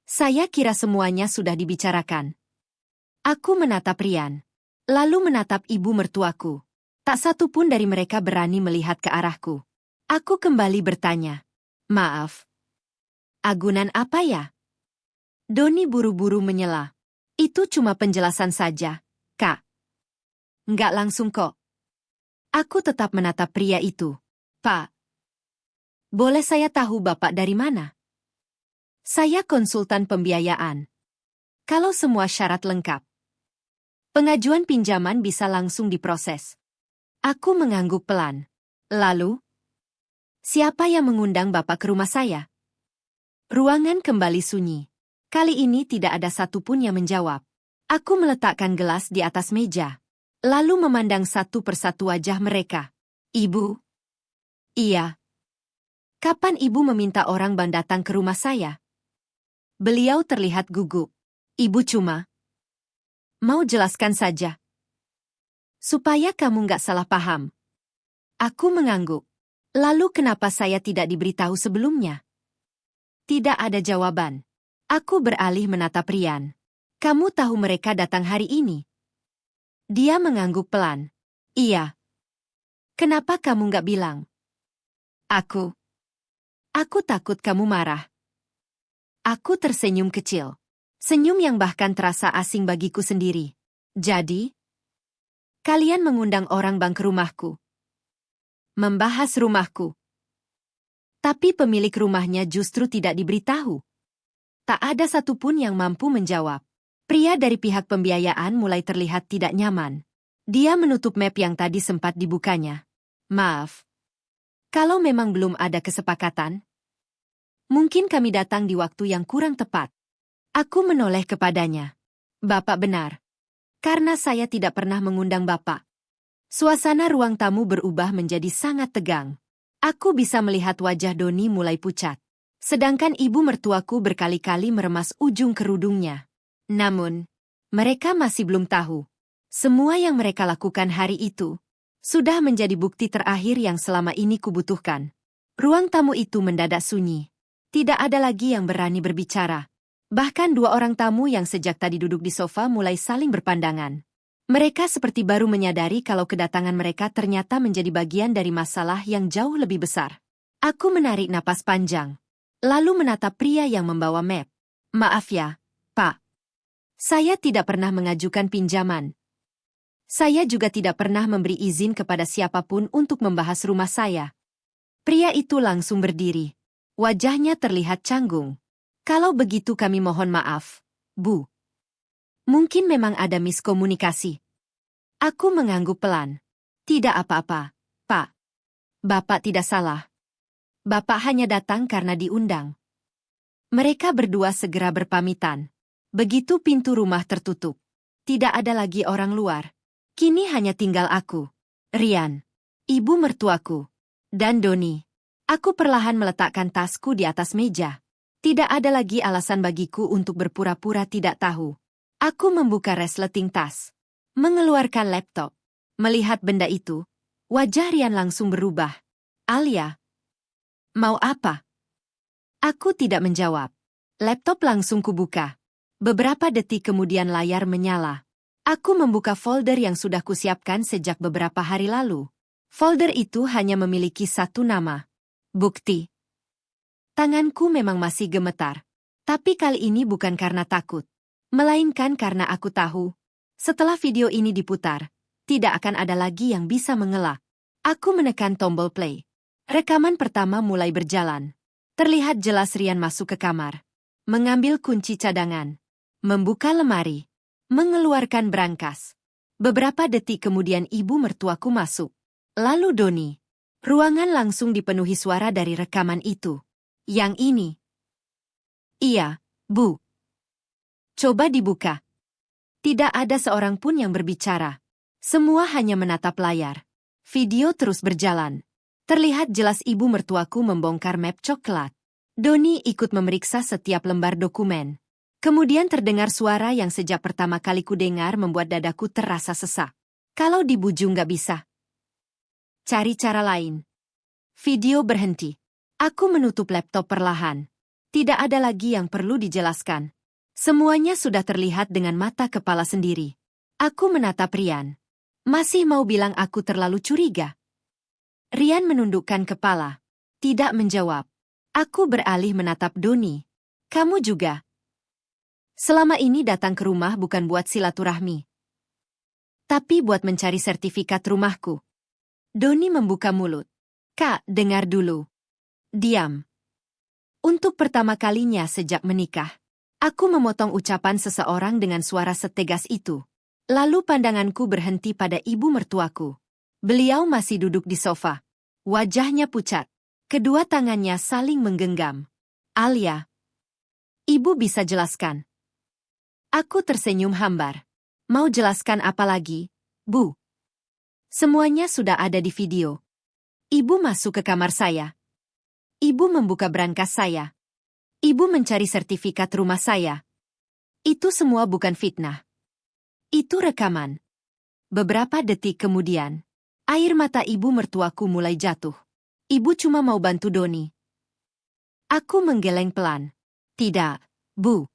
Saya kira semuanya sudah dibicarakan. Aku menatap Rian. Lalu menatap ibu mertuaku. Tak satu pun dari mereka berani melihat ke arahku. Aku kembali bertanya. Maaf. Agunan apa ya? Doni buru-buru menyela. Itu cuma penjelasan saja, Kak. Nggak langsung kok. Aku tetap menatap pria itu. Pak. Boleh saya tahu Bapak dari mana? Saya konsultan pembiayaan. Kalau semua syarat lengkap, pengajuan pinjaman bisa langsung diproses. Aku mengangguk pelan. Lalu, siapa yang mengundang Bapak ke rumah saya? Ruangan kembali sunyi. Kali ini tidak ada satupun yang menjawab. Aku meletakkan gelas di atas meja, lalu memandang satu persatu wajah mereka. Ibu? Iya. Kapan Ibu meminta orang datang ke rumah saya? Beliau terlihat gugup. Ibu cuma mau jelaskan saja. Supaya kamu nggak salah paham. Aku mengangguk. Lalu kenapa saya tidak diberitahu sebelumnya? Tidak ada jawaban. Aku beralih menatap Rian. Kamu tahu mereka datang hari ini? Dia mengangguk pelan. Iya. Kenapa kamu nggak bilang? Aku takut kamu marah. Aku tersenyum kecil. Senyum yang bahkan terasa asing bagiku sendiri. Jadi, kalian mengundang orang bang ke rumahku. Membahas rumahku. Tapi pemilik rumahnya justru tidak diberitahu. Tak ada satupun yang mampu menjawab. Pria dari pihak pembiayaan mulai terlihat tidak nyaman. Dia menutup map yang tadi sempat dibukanya. Maaf. Kalau memang belum ada kesepakatan, Mungkin kami datang di waktu yang kurang tepat. Aku menoleh kepadanya. Bapak benar. Karena saya tidak pernah mengundang Bapak. Suasana ruang tamu berubah menjadi sangat tegang. Aku bisa melihat wajah Doni mulai pucat. Sedangkan ibu mertuaku berkali-kali meremas ujung kerudungnya. Namun, mereka masih belum tahu. Semua yang mereka lakukan hari itu sudah menjadi bukti terakhir yang selama ini kubutuhkan. Ruang tamu itu mendadak sunyi. Tidak ada lagi yang berani berbicara. Bahkan dua orang tamu yang sejak tadi duduk di sofa mulai saling berpandangan. Mereka seperti baru menyadari kalau kedatangan mereka ternyata menjadi bagian dari masalah yang jauh lebih besar. Aku menarik napas panjang, lalu menatap pria yang membawa map. Maaf ya, Pak. Saya tidak pernah mengajukan pinjaman. Saya juga tidak pernah memberi izin kepada siapapun untuk membahas rumah saya. Pria itu langsung berdiri. Wajahnya terlihat canggung. Kalau begitu kami mohon maaf, Bu. Mungkin memang ada miskomunikasi. Aku mengangguk pelan. Tidak apa-apa, Pak. Bapak tidak salah. Bapak hanya datang karena diundang. Mereka berdua segera berpamitan. Begitu pintu rumah tertutup. Tidak ada lagi orang luar. Kini hanya tinggal aku, Rian, ibu mertuaku, dan Doni. Aku perlahan meletakkan tasku di atas meja. Tidak ada lagi alasan bagiku untuk berpura-pura tidak tahu. Aku membuka resleting tas, mengeluarkan laptop. Melihat benda itu, wajah Rian langsung berubah. Alia, mau apa? Aku tidak menjawab. Laptop langsung kubuka. Beberapa detik kemudian layar menyala. Aku membuka folder yang sudah kusiapkan sejak beberapa hari lalu. Folder itu hanya memiliki satu nama. Bukti. Tanganku memang masih gemetar. Tapi kali ini bukan karena takut. Melainkan karena aku tahu, setelah video ini diputar, tidak akan ada lagi yang bisa mengelak. Aku menekan tombol play. Rekaman pertama mulai berjalan. Terlihat jelas Rian masuk ke kamar. Mengambil kunci cadangan. Membuka lemari. Mengeluarkan brankas. Beberapa detik kemudian ibu mertuaku masuk. Lalu Doni. Ruangan langsung dipenuhi suara dari rekaman itu. Yang ini. Iya, Bu. Coba dibuka. Tidak ada seorang pun yang berbicara. Semua hanya menatap layar. Video terus berjalan. Terlihat jelas ibu mertuaku membongkar map coklat. Doni ikut memeriksa setiap lembar dokumen. Kemudian terdengar suara yang sejak pertama kali ku dengar membuat dadaku terasa sesak. Kalau dibujuk nggak bisa. Cari cara lain. Video berhenti. Aku menutup laptop perlahan. Tidak ada lagi yang perlu dijelaskan. Semuanya sudah terlihat dengan mata kepala sendiri. Aku menatap Rian. Masih mau bilang aku terlalu curiga? Rian menundukkan kepala. Tidak menjawab. Aku beralih menatap Doni. Kamu juga. Selama ini datang ke rumah bukan buat silaturahmi, tapi buat mencari sertifikat rumahku. Doni membuka mulut. Kak, dengar dulu. Diam. Untuk pertama kalinya sejak menikah, aku memotong ucapan seseorang dengan suara setegas itu. Lalu pandanganku berhenti pada ibu mertuaku. Beliau masih duduk di sofa. Wajahnya pucat. Kedua tangannya saling menggenggam. Alia, ibu bisa jelaskan? Aku tersenyum hambar. Mau jelaskan apa lagi, Bu? Semuanya sudah ada di video. Ibu masuk ke kamar saya. Ibu membuka brankas saya. Ibu mencari sertifikat rumah saya. Itu semua bukan fitnah. Itu rekaman. Beberapa detik kemudian, air mata ibu mertuaku mulai jatuh. Ibu cuma mau bantu Doni. Aku menggeleng pelan. Tidak, Bu.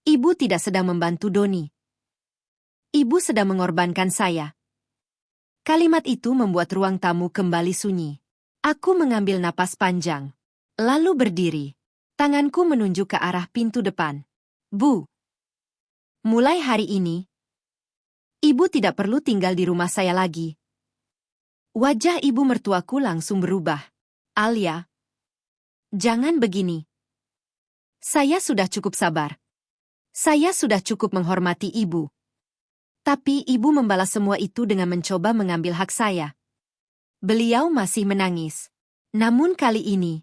Ibu tidak sedang membantu Doni. Ibu sedang mengorbankan saya. Kalimat itu membuat ruang tamu kembali sunyi. Aku mengambil napas panjang. Lalu berdiri. Tanganku menunjuk ke arah pintu depan. Bu. Mulai hari ini, ibu tidak perlu tinggal di rumah saya lagi. Wajah ibu mertuaku langsung berubah. Alia. Jangan begini. Saya sudah cukup sabar. Saya sudah cukup menghormati ibu. Tapi ibu membalas semua itu dengan mencoba mengambil hak saya. Beliau masih menangis. Namun kali ini,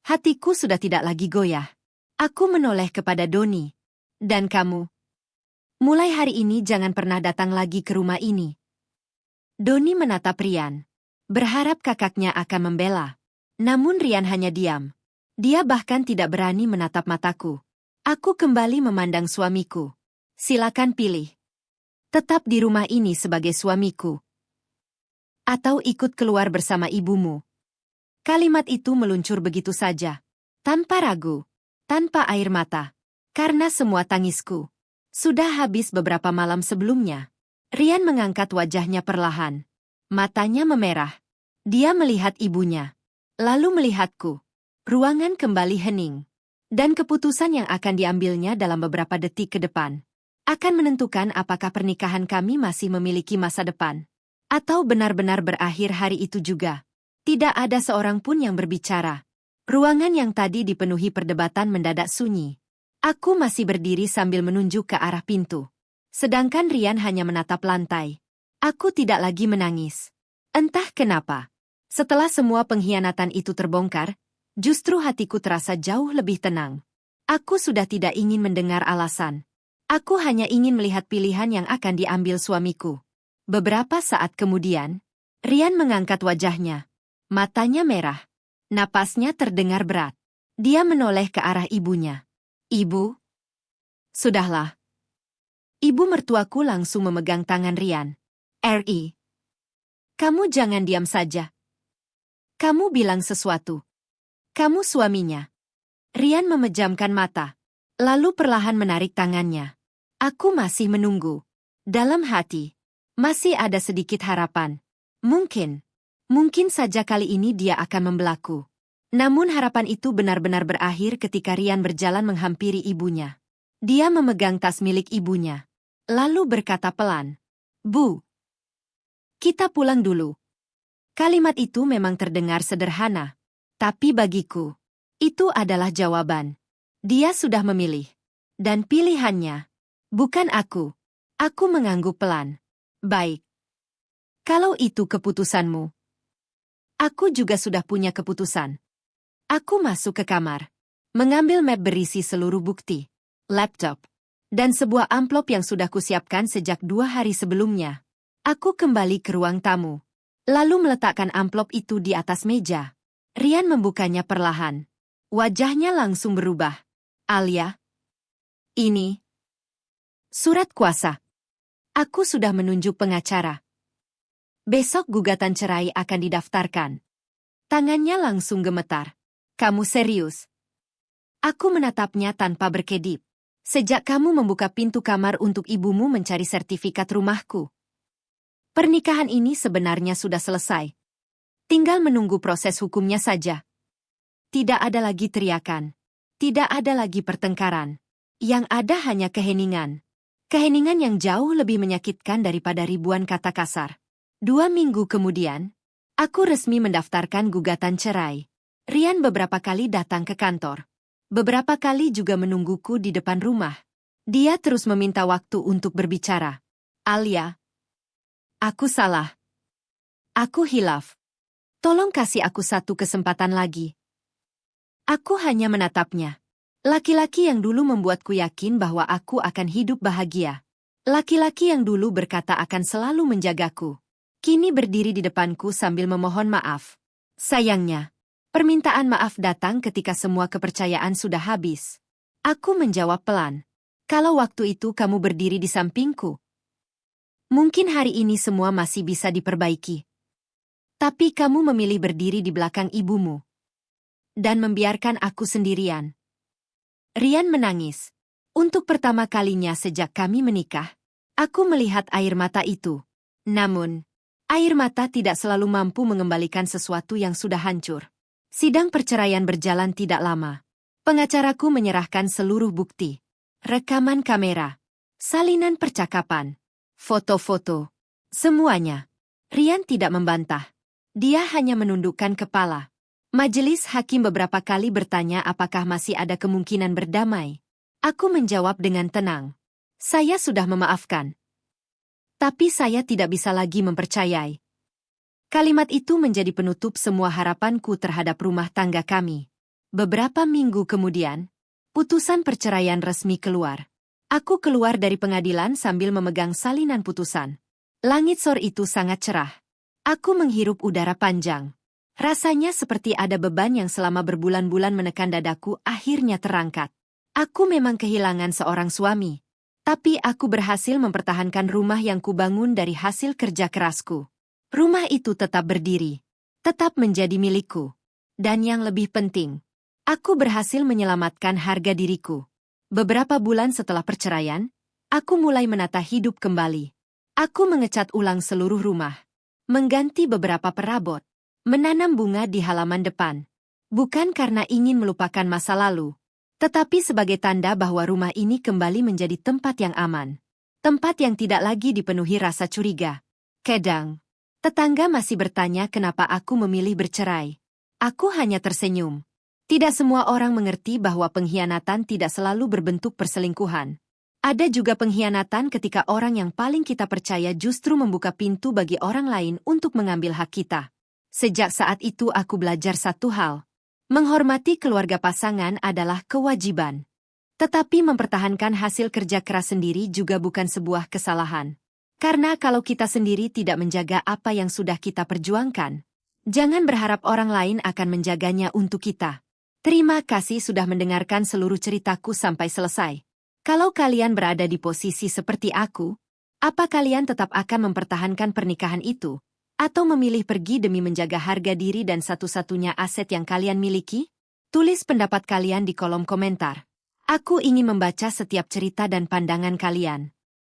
Hatiku sudah tidak lagi goyah. Aku menoleh kepada Doni. Dan kamu? Mulai hari ini jangan pernah datang lagi ke rumah ini. Doni menatap Rian. Berharap kakaknya akan membela. Namun Rian hanya diam. Dia bahkan tidak berani menatap mataku. Aku kembali memandang suamiku. Silakan pilih. Tetap di rumah ini sebagai suamiku. Atau ikut keluar bersama ibumu. Kalimat itu meluncur begitu saja. Tanpa ragu. Tanpa air mata. Karena semua tangisku sudah habis beberapa malam sebelumnya. Rian mengangkat wajahnya perlahan. Matanya memerah. Dia melihat ibunya. Lalu melihatku. Ruangan kembali hening. Dan keputusan yang akan diambilnya dalam beberapa detik ke depan akan menentukan apakah pernikahan kami masih memiliki masa depan. Atau benar-benar berakhir hari itu juga. Tidak ada seorang pun yang berbicara. Ruangan yang tadi dipenuhi perdebatan mendadak sunyi. Aku masih berdiri sambil menunjuk ke arah pintu. Sedangkan Rian hanya menatap lantai. Aku tidak lagi menangis. Entah kenapa. Setelah semua pengkhianatan itu terbongkar, justru hatiku terasa jauh lebih tenang. Aku sudah tidak ingin mendengar alasan. Aku hanya ingin melihat pilihan yang akan diambil suamiku. Beberapa saat kemudian, Rian mengangkat wajahnya. Matanya merah. Napasnya terdengar berat. Dia menoleh ke arah ibunya. Ibu? Sudahlah. Ibu mertuaku langsung memegang tangan Rian. Ri. Kamu jangan diam saja. Kamu bilang sesuatu. Kamu suaminya. Rian memejamkan mata. Lalu perlahan menarik tangannya. Aku masih menunggu. Dalam hati. Masih ada sedikit harapan. Mungkin saja kali ini dia akan membelaku. Namun harapan itu benar-benar berakhir ketika Rian berjalan menghampiri ibunya. Dia memegang tas milik ibunya. Lalu berkata pelan. Bu. Kita pulang dulu. Kalimat itu memang terdengar sederhana. Tapi bagiku, itu adalah jawaban. Dia sudah memilih. Dan pilihannya. Bukan aku. Aku mengangguk pelan. Baik. Kalau itu keputusanmu. Aku juga sudah punya keputusan. Aku masuk ke kamar. Mengambil map berisi seluruh bukti. Laptop. Dan sebuah amplop yang sudah kusiapkan sejak 2 hari sebelumnya. Aku kembali ke ruang tamu. Lalu meletakkan amplop itu di atas meja. Rian membukanya perlahan. Wajahnya langsung berubah. Alia. Ini. Surat kuasa. Aku sudah menunjuk pengacara. Besok gugatan cerai akan didaftarkan. Tangannya langsung gemetar. Kamu serius? Aku menatapnya tanpa berkedip. Sejak kamu membuka pintu kamar untuk ibumu mencari sertifikat rumahku. Pernikahan ini sebenarnya sudah selesai. Tinggal menunggu proses hukumnya saja. Tidak ada lagi teriakan. Tidak ada lagi pertengkaran. Yang ada hanya keheningan. Keheningan yang jauh lebih menyakitkan daripada ribuan kata kasar. 2 minggu kemudian, aku resmi mendaftarkan gugatan cerai. Rian beberapa kali datang ke kantor. Beberapa kali juga menungguku di depan rumah. Dia terus meminta waktu untuk berbicara. Alia. Aku salah. Aku hilaf. Tolong kasih aku satu kesempatan lagi. Aku hanya menatapnya. Laki-laki yang dulu membuatku yakin bahwa aku akan hidup bahagia. Laki-laki yang dulu berkata akan selalu menjagaku. Kini berdiri di depanku sambil memohon maaf. Sayangnya, permintaan maaf datang ketika semua kepercayaan sudah habis. Aku menjawab pelan. Kalau waktu itu kamu berdiri di sampingku, mungkin hari ini semua masih bisa diperbaiki. Tapi kamu memilih berdiri di belakang ibumu. Dan membiarkan aku sendirian. Rian menangis. Untuk pertama kalinya sejak kami menikah, aku melihat air mata itu. Namun, air mata tidak selalu mampu mengembalikan sesuatu yang sudah hancur. Sidang perceraian berjalan tidak lama. Pengacaraku menyerahkan seluruh bukti. Rekaman kamera. Salinan percakapan. Foto-foto. Semuanya. Rian tidak membantah. Dia hanya menundukkan kepala. Majelis hakim beberapa kali bertanya apakah masih ada kemungkinan berdamai. Aku menjawab dengan tenang. Saya sudah memaafkan. Tapi saya tidak bisa lagi mempercayai. Kalimat itu menjadi penutup semua harapanku terhadap rumah tangga kami. Beberapa minggu kemudian, putusan perceraian resmi keluar. Aku keluar dari pengadilan sambil memegang salinan putusan. Langit sore itu sangat cerah. Aku menghirup udara panjang. Rasanya seperti ada beban yang selama berbulan-bulan menekan dadaku akhirnya terangkat. Aku memang kehilangan seorang suami. Tapi aku berhasil mempertahankan rumah yang kubangun dari hasil kerja kerasku. Rumah itu tetap berdiri. Tetap menjadi milikku. Dan yang lebih penting, aku berhasil menyelamatkan harga diriku. Beberapa bulan setelah perceraian, aku mulai menata hidup kembali. Aku mengecat ulang seluruh rumah, mengganti beberapa perabot, menanam bunga di halaman depan. Bukan karena ingin melupakan masa lalu, tetapi sebagai tanda bahwa rumah ini kembali menjadi tempat yang aman. Tempat yang tidak lagi dipenuhi rasa curiga. Kadang, tetangga masih bertanya kenapa aku memilih bercerai. Aku hanya tersenyum. Tidak semua orang mengerti bahwa pengkhianatan tidak selalu berbentuk perselingkuhan. Ada juga pengkhianatan ketika orang yang paling kita percaya justru membuka pintu bagi orang lain untuk mengambil hak kita. Sejak saat itu aku belajar satu hal. Menghormati keluarga pasangan adalah kewajiban. Tetapi mempertahankan hasil kerja keras sendiri juga bukan sebuah kesalahan. Karena kalau kita sendiri tidak menjaga apa yang sudah kita perjuangkan, jangan berharap orang lain akan menjaganya untuk kita. Terima kasih sudah mendengarkan seluruh ceritaku sampai selesai. Kalau kalian berada di posisi seperti aku, apa kalian tetap akan mempertahankan pernikahan itu? Atau memilih pergi demi menjaga harga diri dan satu-satunya aset yang kalian miliki? Tulis pendapat kalian di kolom komentar. Aku ingin membaca setiap cerita dan pandangan kalian.